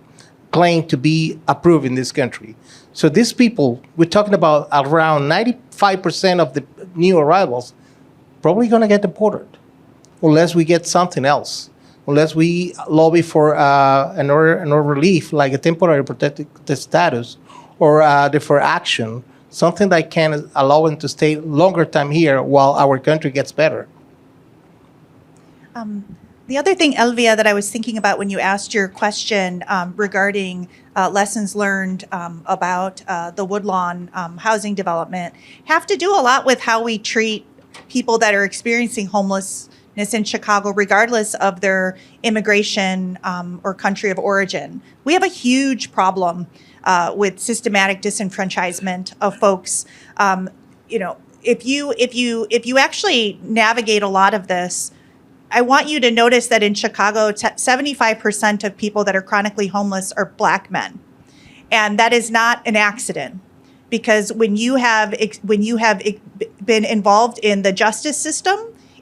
claim to be approved in this country. So these people, we're talking about around 95% of the new arrivals probably going to get deported unless we get something else, unless we lobby for another relief like a temporary protected status or deferred action, something that can allow them to stay longer time here while our country gets better. The other thing, Elvia, that I was thinking about when you asked your question regarding lessons learned about the Woodlawn housing development have to do a lot with how we treat people that are experiencing homelessness in Chicago, regardless of their immigration or country of origin. We have a huge problem with systematic disenfranchisement of folks. If you actually navigate a lot of this, I want you to notice that in Chicago, 75% of people that are chronically homeless are Black men. And that is not an accident, because when you have been involved in the justice system,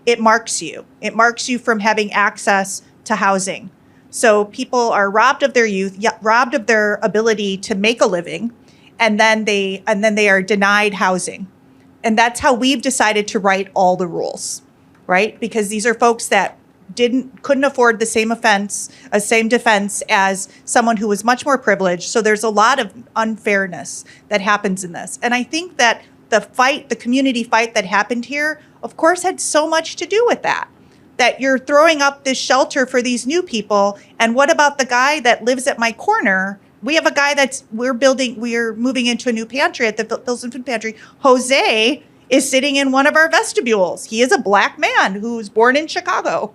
it marks you. It marks you from having access to housing. So people are robbed of their youth, robbed of their ability to make a living, and then they are denied housing. And that's how we've decided to write all the rules. Right? Because these are folks that couldn't afford the same defense as someone who was much more privileged. So there's a lot of unfairness that happens in this. And I think that the community fight that happened here, of course, had so much to do with that. That you're throwing up this shelter for these new people. And what about the guy that lives at my corner? We have a guy we're moving into a new pantry at the Pilsen Food Pantry. Jose is sitting in one of our vestibules. He is a Black man who's born in Chicago.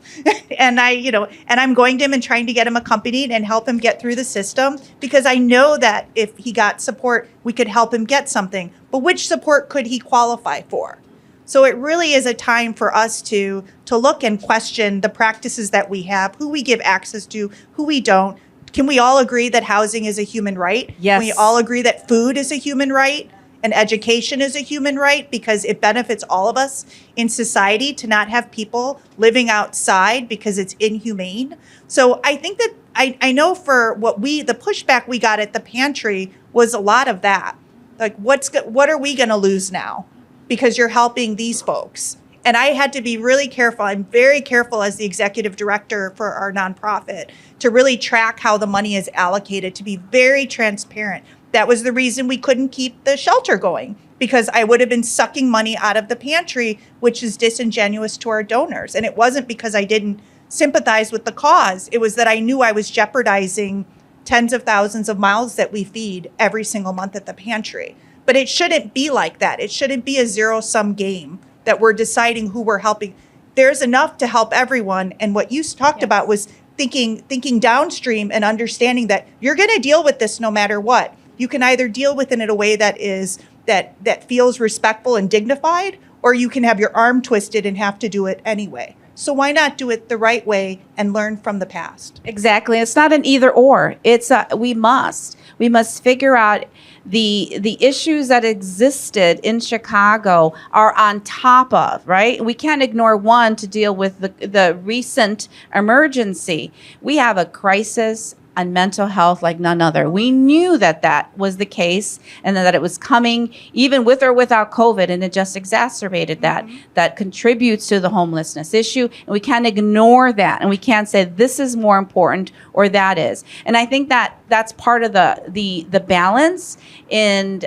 And I'm going to him and trying to get him accompanied and help him get through the system, because I know that if he got support, we could help him get something. But which support could he qualify for? So it really is a time for us to look and question the practices that we have, who we give access to, who we don't. Can we all agree that housing is a human right? Yes. Can we all agree that food is a human right and education is a human right, because it benefits all of us in society to not have people living outside because it's inhumane? So I think that I know for the pushback we got at the pantry was a lot of that. Like, what are we going to lose now? Because you're helping these folks. And I had to be really careful. I'm very careful as the executive director for our nonprofit to really track how the money is allocated, to be very transparent. That was the reason we couldn't keep the shelter going, because I would have been sucking money out of the pantry, which is disingenuous to our donors. And it wasn't because I didn't sympathize with the cause. It was that I knew I was jeopardizing tens of thousands of mouths that we feed every single month at the pantry. But it shouldn't be like that. It shouldn't be a zero-sum game that we're deciding who we're helping. There's enough to help everyone. And what you talked about was thinking downstream and understanding that you're going to deal with this no matter what. You can either deal with it in a way that is that feels respectful and dignified, or you can have your arm twisted and have to do it anyway. So why not do it the right way and learn from the past? Exactly. It's not an either or. It's we must figure out the issues that existed in Chicago are on top of, right? We can't ignore one to deal with the recent emergency. We have a crisis on mental health like none other. We knew that was the case, and that it was coming even with or without COVID, and it just exacerbated that. That contributes to the homelessness issue, and we can't ignore that, and we can't say this is more important or that is. And I think that's part of the balance in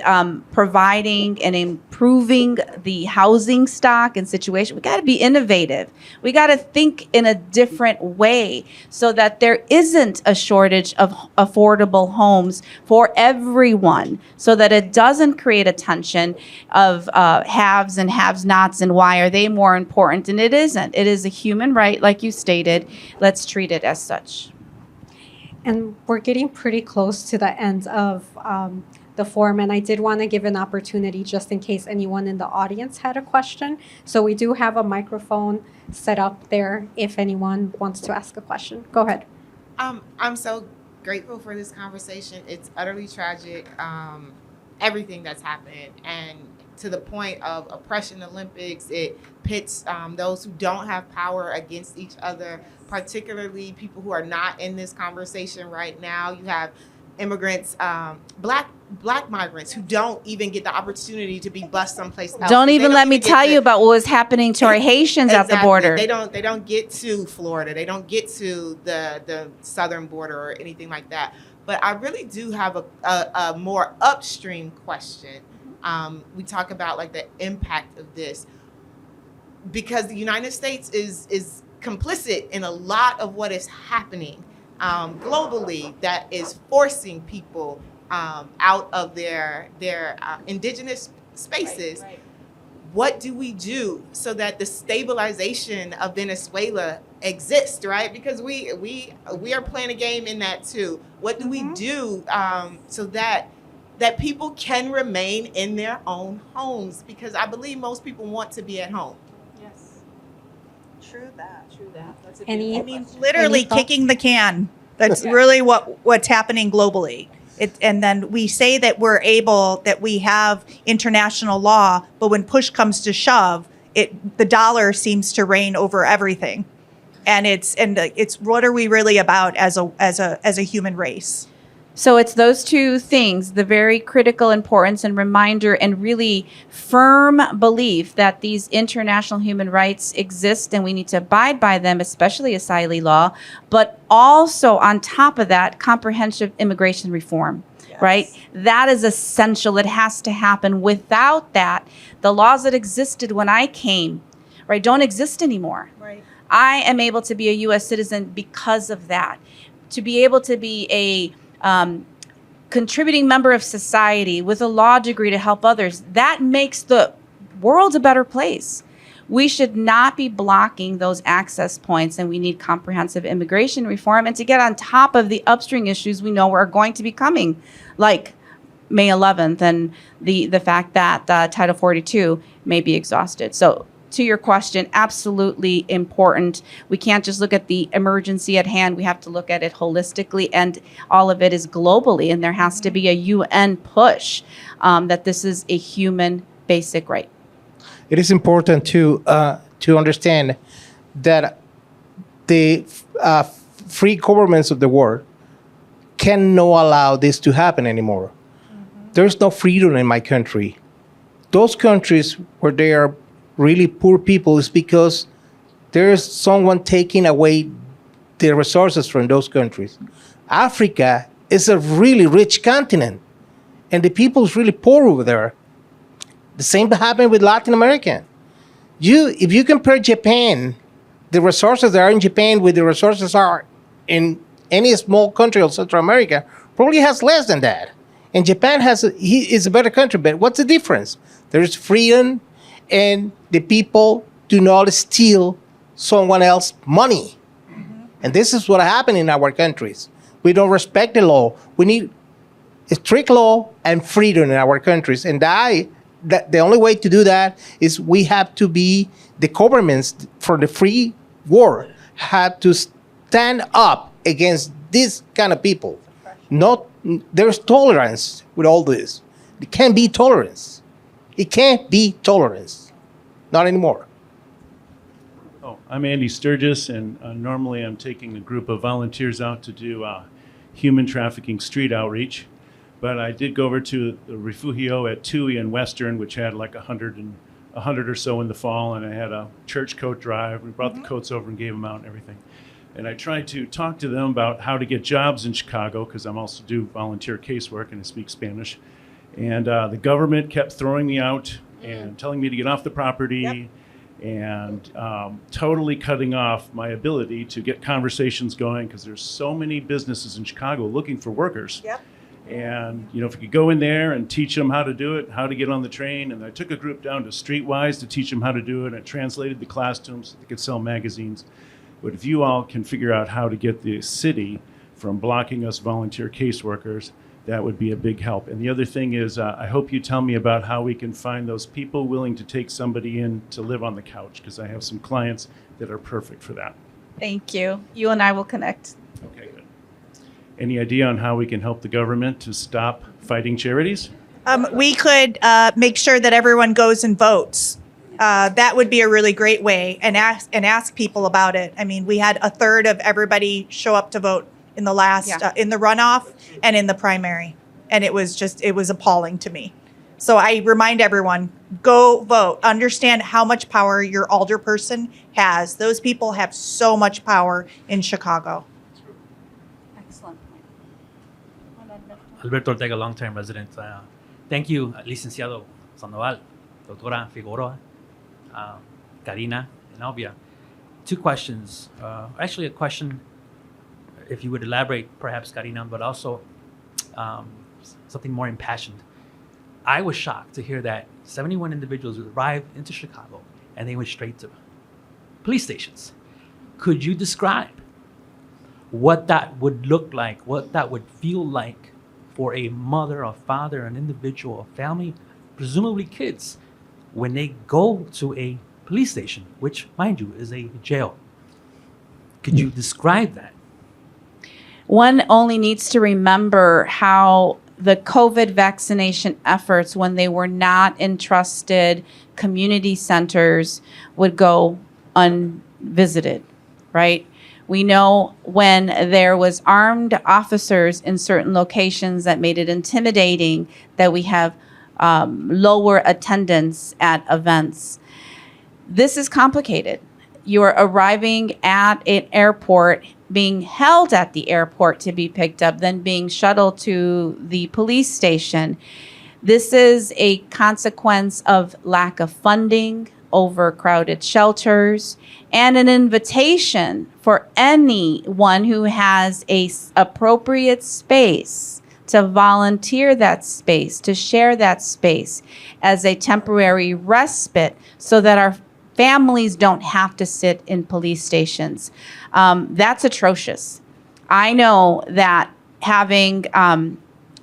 providing and improving the housing stock and situation. We got to be innovative. We got to think in a different way so that there isn't a shortage of affordable homes for everyone, so that it doesn't create a tension of haves and have-nots and why are they more important. And it isn't. It is a human right, like you stated. Let's treat it as such. And we're getting pretty close to the end of the forum, and I did want to give an opportunity just in case anyone in the audience had a question. So we do have a microphone set up there if anyone wants to ask a question. Go ahead. I'm so grateful for this conversation. It's utterly tragic, everything that's happened. And to the point of oppression Olympics, it pits those who don't have power against each other, particularly people who are not in this conversation right now. You have immigrants, black migrants who don't even get the opportunity to be bused someplace else. Don't even let me tell you about what was happening to our Haitians at the border. They don't get to Florida. They don't get to the southern border or anything like that. But I really do have a more upstream question. We talk about like the impact of this, because the United States is complicit in a lot of what is happening globally that is forcing people out of their indigenous spaces. Right. What do we do so that the stabilization of Venezuela exists, right? Because we are playing a game in that too. What do we do so that people can remain in their own homes? Because I believe most people want to be at home. Yes. True that. That's Literally kicking the can. That's really what's happening globally. And then we say that that we have international law, but when push comes to shove, the dollar seems to reign over everything. And it's what are we really about as a human race? So it's those two things, the very critical importance and reminder and really firm belief that these international human rights exist and we need to abide by them, especially asylee law, but also on top of that, comprehensive immigration reform, right? That is essential. It has to happen. Without that, the laws that existed when I came, right, don't exist anymore. Right. I am able to be a U.S. citizen because of that. To be able to be a contributing member of society with a law degree to help others, that makes the world's a better place. We should not be blocking those access points, and we need comprehensive immigration reform. And to get on top of the upstream issues we know are going to be coming, like May 11th and the fact that Title 42 may be exhausted. So to your question, absolutely important. We can't just look at the emergency at hand. We have to look at it holistically, and all of it is globally. And there has to be a UN push that this is a human basic right. It is important to understand that the free governments of the world cannot allow this to happen anymore. There's no freedom in my country. Those countries where they are really poor people is because there's someone taking away the resources from those countries. Africa is a really rich continent, and the people is really poor over there. The same happened with Latin America. If you compare Japan, the resources that are in Japan with the resources are in any small country of Central America, probably has less than that. And Japan is a better country, but what's the difference? There's freedom, and the people do not steal someone else's money. And this is what happened in our countries. We don't respect the law. We need strict law and freedom in our countries. And the only way to do that is we have to be, the governments for the free world have to stand up against this kind of people. There's tolerance with all this. It can't be tolerance. It can't be tolerance. Not anymore. Oh, I'm Andy Sturgis, and normally I'm taking a group of volunteers out to do human trafficking street outreach. But I did go over to the refugio at Tui and Western, which had like 100 or so in the fall, and I had a church coat drive. We brought the coats over and gave them out and everything. And I tried to talk to them about how to get jobs in Chicago, because I'm also do volunteer casework and I speak Spanish. And the government kept throwing me out and telling me to get off the property, and totally cutting off my ability to get conversations going, because there's so many businesses in Chicago looking for workers. And, if you could go in there and teach them how to do it, how to get on the train. And I took a group down to Streetwise to teach them how to do it. And I translated the class to them so they could sell magazines. But if you all can figure out how to get the city from blocking us volunteer caseworkers, that would be a big help. And the other thing is, I hope you tell me about how we can find those people willing to take somebody in to live on the couch, because I have some clients that are perfect for that. Thank you. You and I will connect. Okay, good. Any idea on how we can help the government to stop fighting charities? We could make sure that everyone goes and votes. That would be a really great way, and ask people about it. I mean, we had a third of everybody show up to vote in the last in the runoff and in the primary, and it was appalling to me. So I remind everyone, go vote. Understand how much power your alderperson has. Those people have so much power in Chicago. Excellent. Alberto Ortega, long-time resident. Thank you, Licenciado Sandoval, Doctora Figueroa, Karina, and Elvia. Two questions. Actually, a question, if you would elaborate, perhaps, Karina, but also something more impassioned. I was shocked to hear that 71 individuals arrived into Chicago and they went straight to police stations. Could you describe what that would look like, what that would feel like for a mother, a father, an individual, a family, presumably kids, when they go to a police station, which, mind you, is a jail? Could you describe that? One only needs to remember how the COVID vaccination efforts, when they were not entrusted community centers, would go unvisited, right? We know when there was armed officers in certain locations that made it intimidating, that we have lower attendance at events. This is complicated. You're arriving at an airport, being held at the airport to be picked up, then being shuttled to the police station. This is a consequence of lack of funding, overcrowded shelters, and an invitation for anyone who has a appropriate space to volunteer that space, to share that space as a temporary respite so that our families don't have to sit in police stations. That's atrocious. I know that having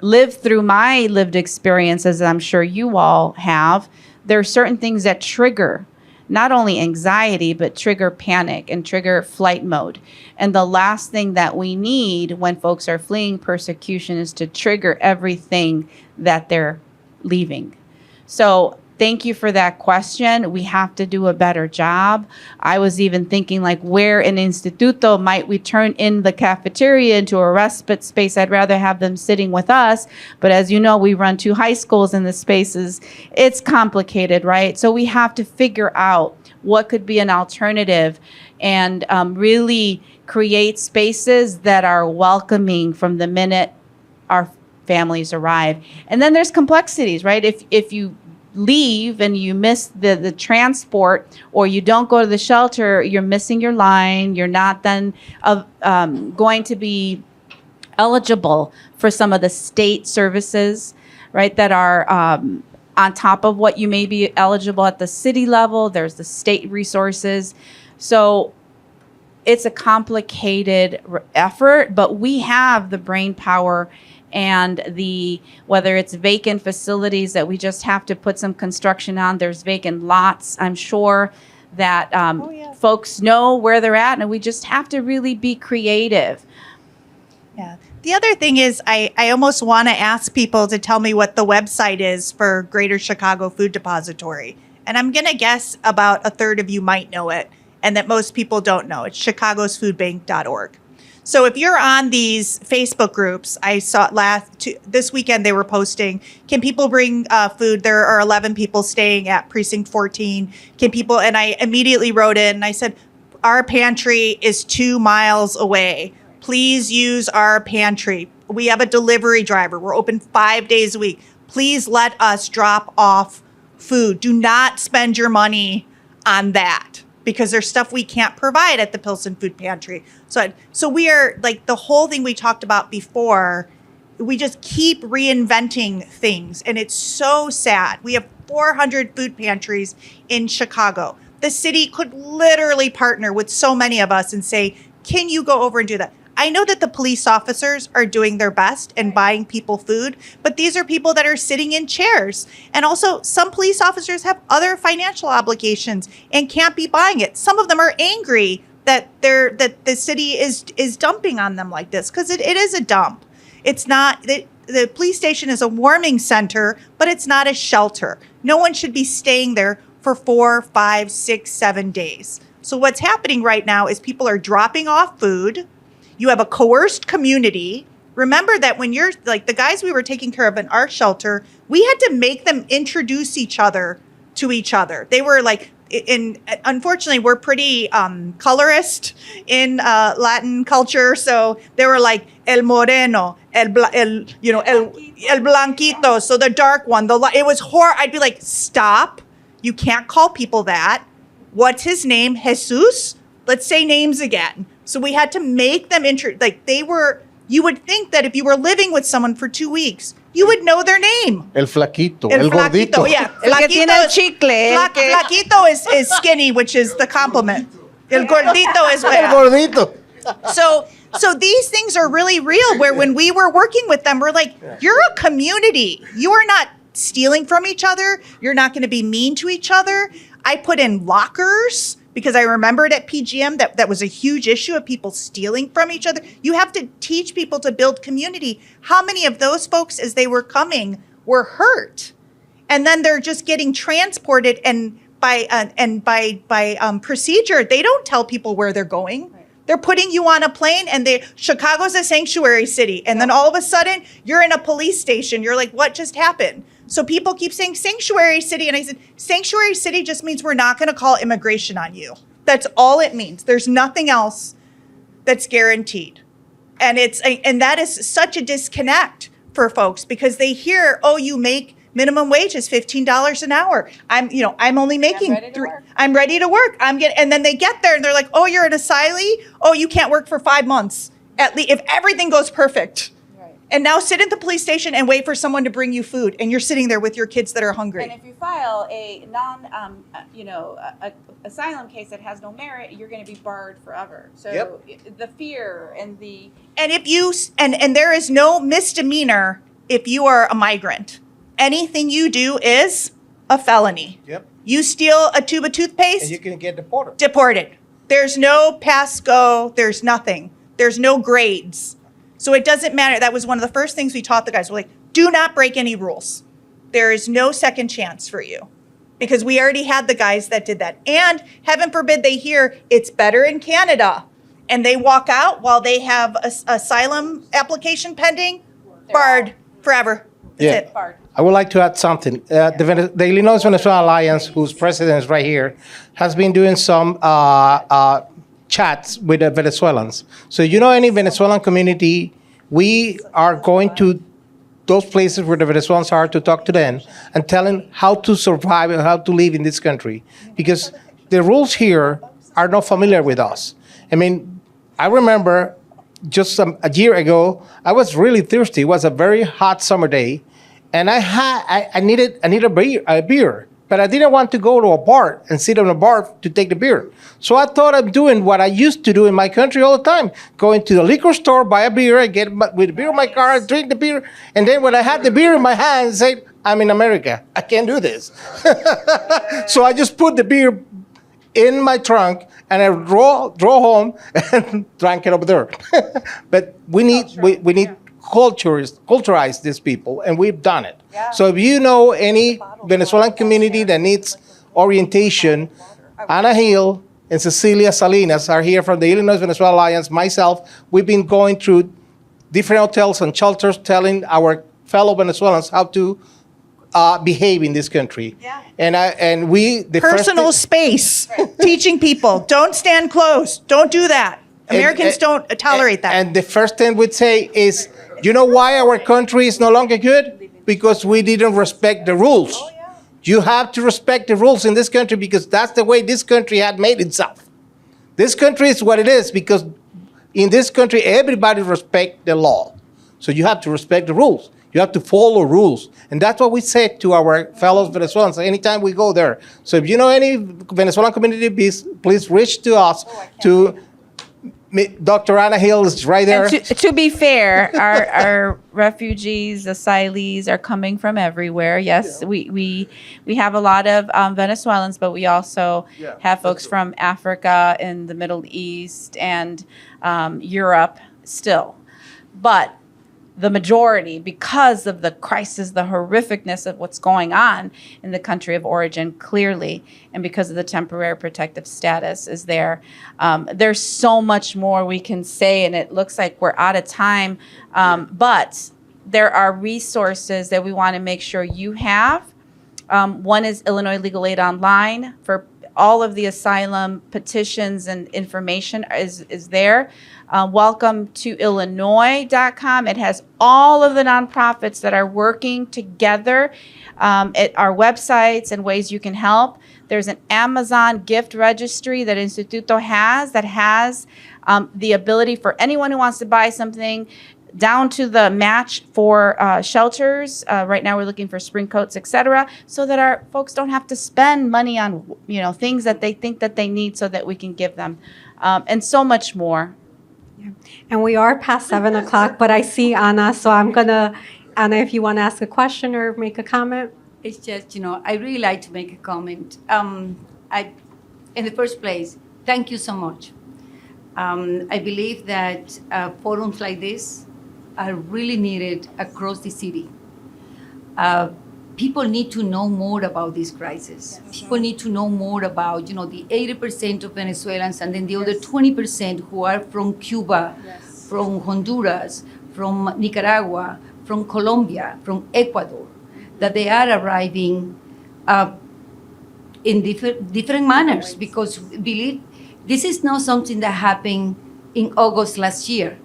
lived through my lived experiences, I'm sure you all have, there are certain things that trigger not only anxiety, but trigger panic and trigger flight mode. And the last thing that we need when folks are fleeing persecution is to trigger everything that they're leaving. So thank you for that question. We have to do a better job. I was even thinking like where in Instituto might we turn in the cafeteria into a respite space? I'd rather have them sitting with us. But as you know, we run 2 high schools in the spaces. It's complicated, right? So we have to figure out what could be an alternative and really create spaces that are welcoming from the minute our families arrive. And then there's complexities, right? If you leave and you miss the transport or you don't go to the shelter, you're missing your line. You're not then going to be eligible for some of the state services, right, that are on top of what you may be eligible at the city level. There's the state resources. So it's a complicated effort, but we have the brain power and whether it's vacant facilities that we just have to put some construction on, there's vacant lots. I'm sure that folks know where they're at, and we just have to really be creative. Yeah. The other thing is I almost want to ask people to tell me what the website is for Greater Chicago Food Depository. And I'm going to guess about a third of you might know it, and that most people don't know. It's chicagosfoodbank.org. So if you're on these Facebook groups, I saw this weekend they were posting, can people bring food? There are 11 people staying at Precinct 14. Can people, and I immediately wrote in and I said, our pantry is 2 miles away. Please use our pantry. We have a delivery driver. We're open 5 days a week. Please let us drop off food. Do not spend your money on that, because there's stuff we can't provide at the Pilsen Food Pantry. So we are, like the whole thing we talked about before, we just keep reinventing things. And it's so sad. We have 400 food pantries in Chicago. The city could literally partner with so many of us and say, can you go over and do that? I know that the police officers are doing their best and buying people food, but these are people that are sitting in chairs. And also some police officers have other financial obligations and can't be buying it. Some of them are angry that the city is dumping on them like this, because it is a dump. It's not, the police station is a warming center, but it's not a shelter. No one should be staying there for 4, 5, 6, 7 days. So what's happening right now is people are dropping off food. You have a coerced community. Remember that when you're like the guys we were taking care of in our shelter, we had to make them introduce each other to each other. They were like, unfortunately, we're pretty colorist in Latin culture. So they were like el moreno, el blanquito. So the dark one, it was horrible. I'd be like, stop. You can't call people that. What's his name? Jesus? Let's say names again. So we had to make them you would think that if you were living with someone for 2 weeks, you would know their name. El flaquito, el gordito. Yeah. Flaquito is skinny, which is the compliment. El gordito is El gordito. So these things are really real, where when we were working with them, we're like, you're a community. You are not stealing from each other. You're not going to be mean to each other. I put in lockers, because I remembered at PGM that was a huge issue of people stealing from each other. You have to teach people to build community. How many of those folks, as they were coming, were hurt? And then they're just getting transported, and by procedure, they don't tell people where they're going. Right. They're putting you on a plane, and Chicago's a sanctuary city. And then all of a sudden, you're in a police station. You're like, what just happened? So people keep saying sanctuary city. And I said, sanctuary city just means we're not going to call immigration on you. That's all it means. There's nothing else that's guaranteed. And that is such a disconnect for folks, because they hear, oh, you make minimum wage is $15 an hour. I'm only making I'm ready to work. And then they get there and they're like, oh, you're an asylee. Oh, you can't work for 5 months. At least if everything goes perfect. Right. And now sit at the police station and wait for someone to bring you food, and you're sitting there with your kids that are hungry. And if you file a asylum case that has no merit, you're going to be barred forever. So the fear and the And if you and there is no misdemeanor if you are a migrant. Anything you do is a felony. Yep. You steal a tube of toothpaste, And you can get deported. deported. There's no pass go, there's nothing. There's no grades. So it doesn't matter. That was one of the first things we taught the guys. We're like, do not break any rules. There is no second chance for you. Because we already had the guys that did that. And heaven forbid they hear it's better in Canada. And they walk out while they have a asylum application pending, barred forever. That's it. barred. I would like to add something. The Illinois Venezuela Alliance, whose president is right here, has been doing some chats with the Venezuelans. So any Venezuelan community, we are going to those places where the Venezuelans are to talk to them and tell them how to survive and how to live in this country. Because the rules here are not familiar with us. I mean, I remember just a year ago, I was really thirsty. It was a very hot summer day. And I needed a beer, but I didn't want to go to a bar and sit on a bar to take the beer. So I thought of doing what I used to do in my country all the time, going to the liquor store, buy a beer, I get with the beer in my car, drink the beer, and then when I had the beer in my hand, say, I'm in America, I can't do this. So I just put the beer in my trunk and I drove home and drank it over there. But we need culturize these people, and we've done it. Yeah. So if you know any Venezuelan community that needs orientation, Ana Hill and Cecilia Salinas are here from the Illinois Venezuela Alliance. Myself, we've been going through different hotels and shelters telling our fellow Venezuelans how to behave in this country. Yeah. And we the personal space, teaching people, don't stand close, don't do that. Americans don't tolerate that. And the first thing we'd say is, you know why our country is no longer good? Because we didn't respect the rules. Oh, yeah. You have to respect the rules in this country because that's the way this country had made itself. This country is what it is because in this country, everybody respects the law. So you have to respect the rules. You have to follow rules. And that's what we say to our fellow Venezuelans anytime we go there. So if you know any Venezuelan community, please reach to us to... Dr. Ana Hill is right there. And to be fair, our refugees, asylees are coming from everywhere. Yes, we have a lot of Venezuelans, but we also have folks from Africa and the Middle East and Europe still. But the majority, because of the crisis, the horrificness of what's going on in the country of origin, clearly, and because of the temporary protective status is there. There's so much more we can say, and it looks like we're out of time. But there are resources that we want to make sure you have. One is Illinois Legal Aid Online for all of the asylum petitions and information is there. Welcome to Illinois.com. It has all of the nonprofits that are working together at our websites and ways you can help. There's an Amazon gift registry that Instituto has that has the ability for anyone who wants to buy something down to the match for shelters. Right now we're looking for spring coats, etc., so that our folks don't have to spend money on things that they think that they need so that we can give them, and so much more. Yeah. And we are past 7 o'clock, but I see Ana, so I'm gonna, Ana, if you want to ask a question or make a comment. It's just, I really like to make a comment. In the first place, thank you so much. I believe that forums like this are really needed across the city. People need to know more about this crisis. Yes. People need to know more about, the 80% of Venezuelans and then the other 20% who are from Cuba, from Honduras, from Nicaragua, from Colombia, from Ecuador, that they are arriving in different manners, because believe this is not something that happened in August last year.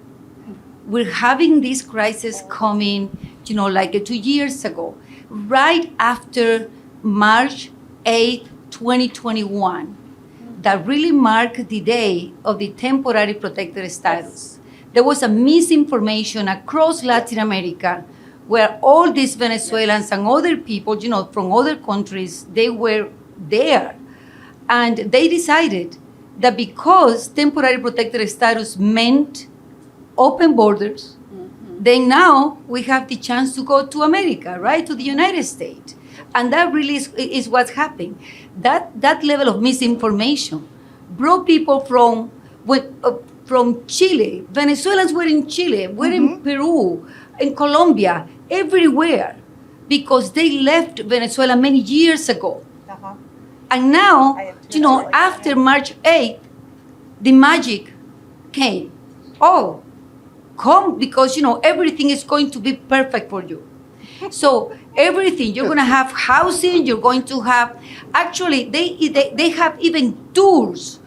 We're having this crisis coming, like 2 years ago, right after March 8, 2021, that really marked the day of the temporary protected status. there was a misinformation across Latin America where all these Venezuelans and other people, from other countries, they were there. And they decided that because temporary protected status meant open borders, then now we have the chance to go to America, right, to the United States. And that really is what's happening. That level of misinformation brought people from Chile. Venezuelans were in Chile, were in Peru, in Colombia, everywhere, because they left Venezuela many years ago. And now, after March 8th, the magic came. Oh, come, because, everything is going to be perfect for you. So everything, you're going to have housing, you're going to have, actually, they have even tours.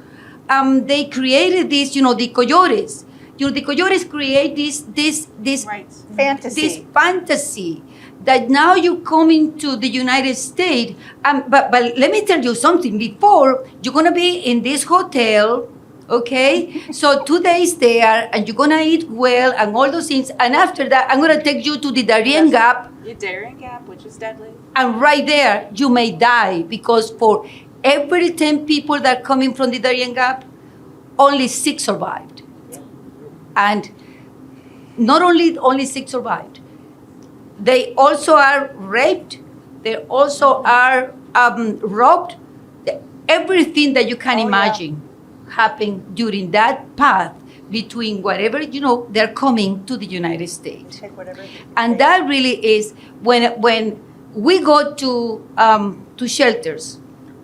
They created this, the coyotes. The coyotes create this Fantasy. this fantasy that now you come into the United States. But let me tell you something. Before, you're going to be in this hotel, okay? So 2 days there, and you're going to eat well and all those things. And after that, I'm going to take you to the Darien Gap. The Darien Gap, which is deadly. And right there, you may die, because for every 10 people that are coming from the Darien Gap, only 6 survived. And not only 6 survived, they also are raped, they also are robbed. Everything that you can imagine happened during that path between whatever, they're coming to the United States. And that really is when we go to shelters.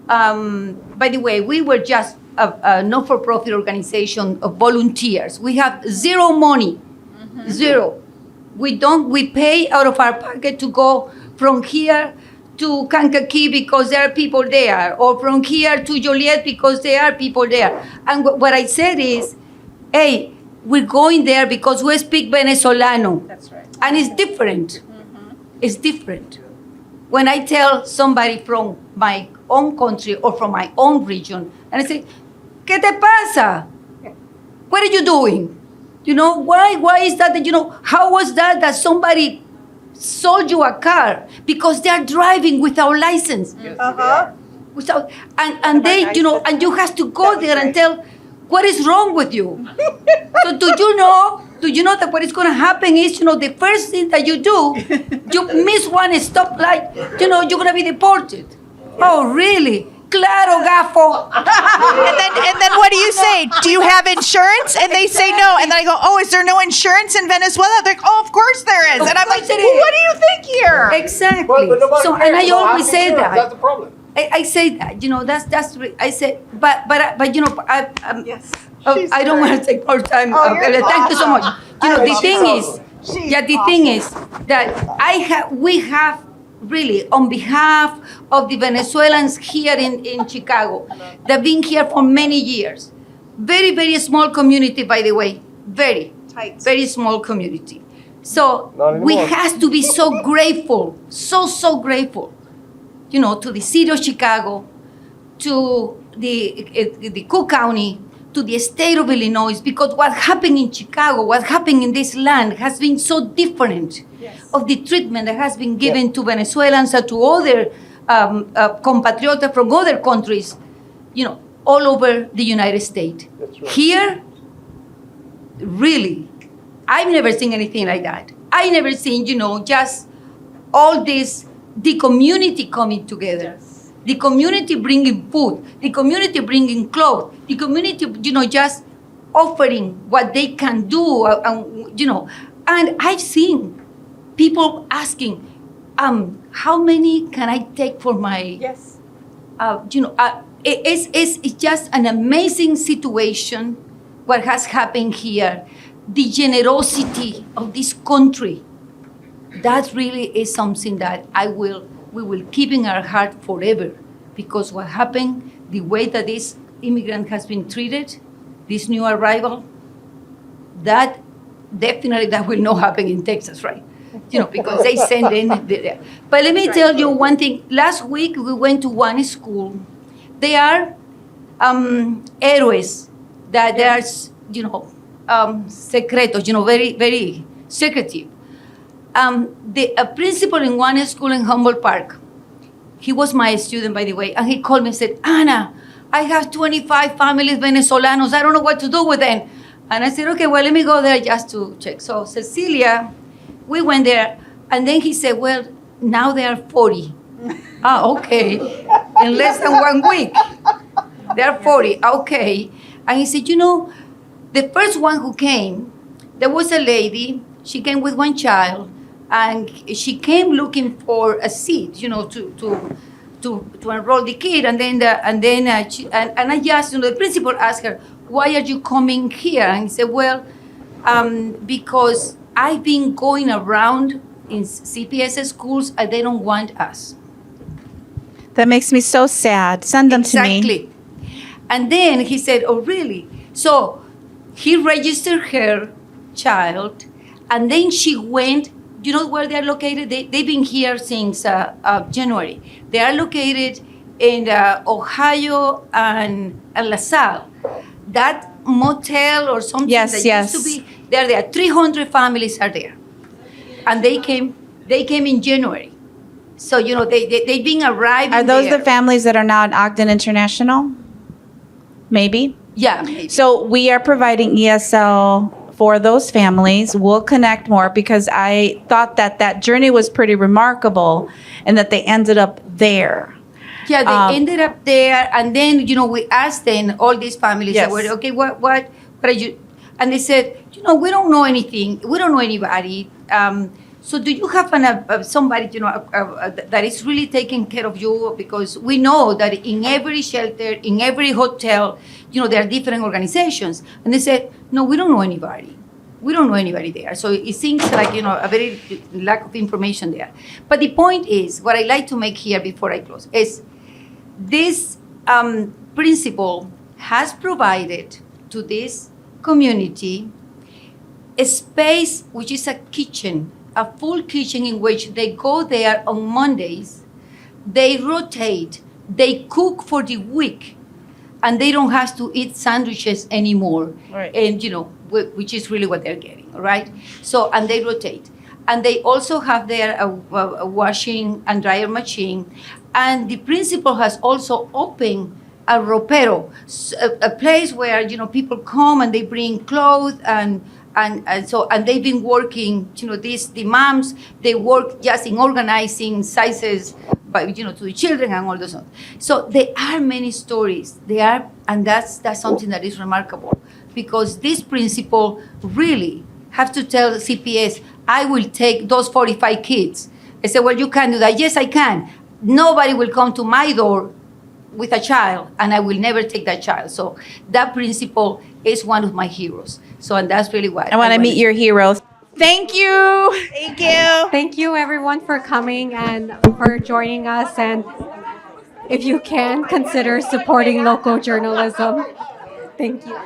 By the way, we were just a not-for-profit organization of volunteers. We have zero money, zero. We pay out of our pocket to go from here to Kankakee because there are people there, or from here to Joliet because there are people there. And what I said is, hey, we're going there because we speak Venezolano. That's right. And it's different. It's different. When I tell somebody from my own country or from my own region, and I say, ¿Qué te pasa? What are you doing? Why is that, how was that somebody sold you a car? Because they are driving without license. Without, and they, and you have to go there and tell, what is wrong with you? So do you know that what is going to happen is, the first thing that you do, you miss one stoplight, you're going to be deported. Oh, really? Claro, gafo. And then what do you say? Do you have insurance? And they say no. And then I go, oh, is there no insurance in Venezuela? They're like, oh, of course there is. And I'm like, well, what do you think here? Exactly. But So, and I always say that. That's the problem. I say that, I say, but Yes. I don't want to take more time. Thank you so much. The thing is that we have really, on behalf of the Venezuelans here in Chicago, they've been here for many years. Very, very small community, by the way. Very, Tight. very small community. So we have to be so grateful, so grateful, to the city of Chicago, to the Cook County, to the state of Illinois, because what happened in Chicago, what happened in this land has been so different of the treatment that has been given to Venezuelans and to other compatriots from other countries, all over the United States. That's right. Here, really, I've never seen anything like that. I never seen, just all this, the community coming together. Yes. The community bringing food, the community bringing clothes, the community, just offering what they can do, and I've seen people asking, how many can I take for my, Yes. it's just an amazing situation, what has happened here, the generosity of this country. That really is something that we will keep in our heart forever, because what happened, the way that this immigrant has been treated, this new arrival, that definitely that will not happen in Texas, right? Because they send in. But let me tell you one thing. Last week we went to one school. They are héroes that there's, secretos, very, very secretive. A principal in one school in Humboldt Park, he was my student, by the way, and he called me and said, Ana, I have 25 families Venezolanos. I don't know what to do with them. And I said, okay, well, let me go there just to check. So Cecilia, we went there, and then he said, well, now there are 40. Okay. In less than 1 week. There are 40. Okay. And he said, the first one who came, there was a lady. She came with one child, and she came looking for a seat, to enroll the kid. And then I just, the principal asked her, why are you coming here? And he said, well, because I've been going around in CPS schools and they don't want us. That makes me so sad. Send them to me. Exactly. And then he said, oh, really? So he registered her child, and then she went. You know where they're located? They've been here since January. They are located in Ohio and La Salle. That motel or something Yes, that yes. used to be there. 300 families are there. And they came in January. So, they've been arriving. Are those there. the families that are now at Ogden International? Maybe. Yeah. Maybe. So we are providing ESL for those families. We'll connect more because I thought that journey was pretty remarkable and that they ended up there. Yeah, they ended up there, and then we asked them, all these families, Yes. that were, okay, what are you? And they said, we don't know anything, we don't know anybody. So do you have somebody that is really taking care of you? Because we know that in every shelter, in every hotel, there are different organizations. And they said, no, we don't know anybody. We don't know anybody there. So it seems like, a very lack of information there. But the point is, what I like to make here before I close is this principle has provided to this community a space which is a kitchen, a full kitchen in which they go there on Mondays, they rotate, they cook for the week, and they don't have to eat sandwiches anymore. Right. And, which is really what they're getting, all right? So, and they rotate. And they also have there a washing and dryer machine. And the principal has also opened a ropero, a place where, people come and they bring clothes and they've been working, the moms, they work just in organizing sizes, to the children and all those things. So there are many stories. And that's something that is remarkable, because this principal really have to tell the CPS, I will take those 45 kids. I said, well, you can't do that. Yes, I can. Nobody will come to my door with a child, and I will never take that child. So that principle is one of my heroes. So, and that's really why I want to meet your heroes. Thank you. Thank you. Thank you, everyone, for coming and for joining us. And if you can, consider supporting local journalism. Thank you.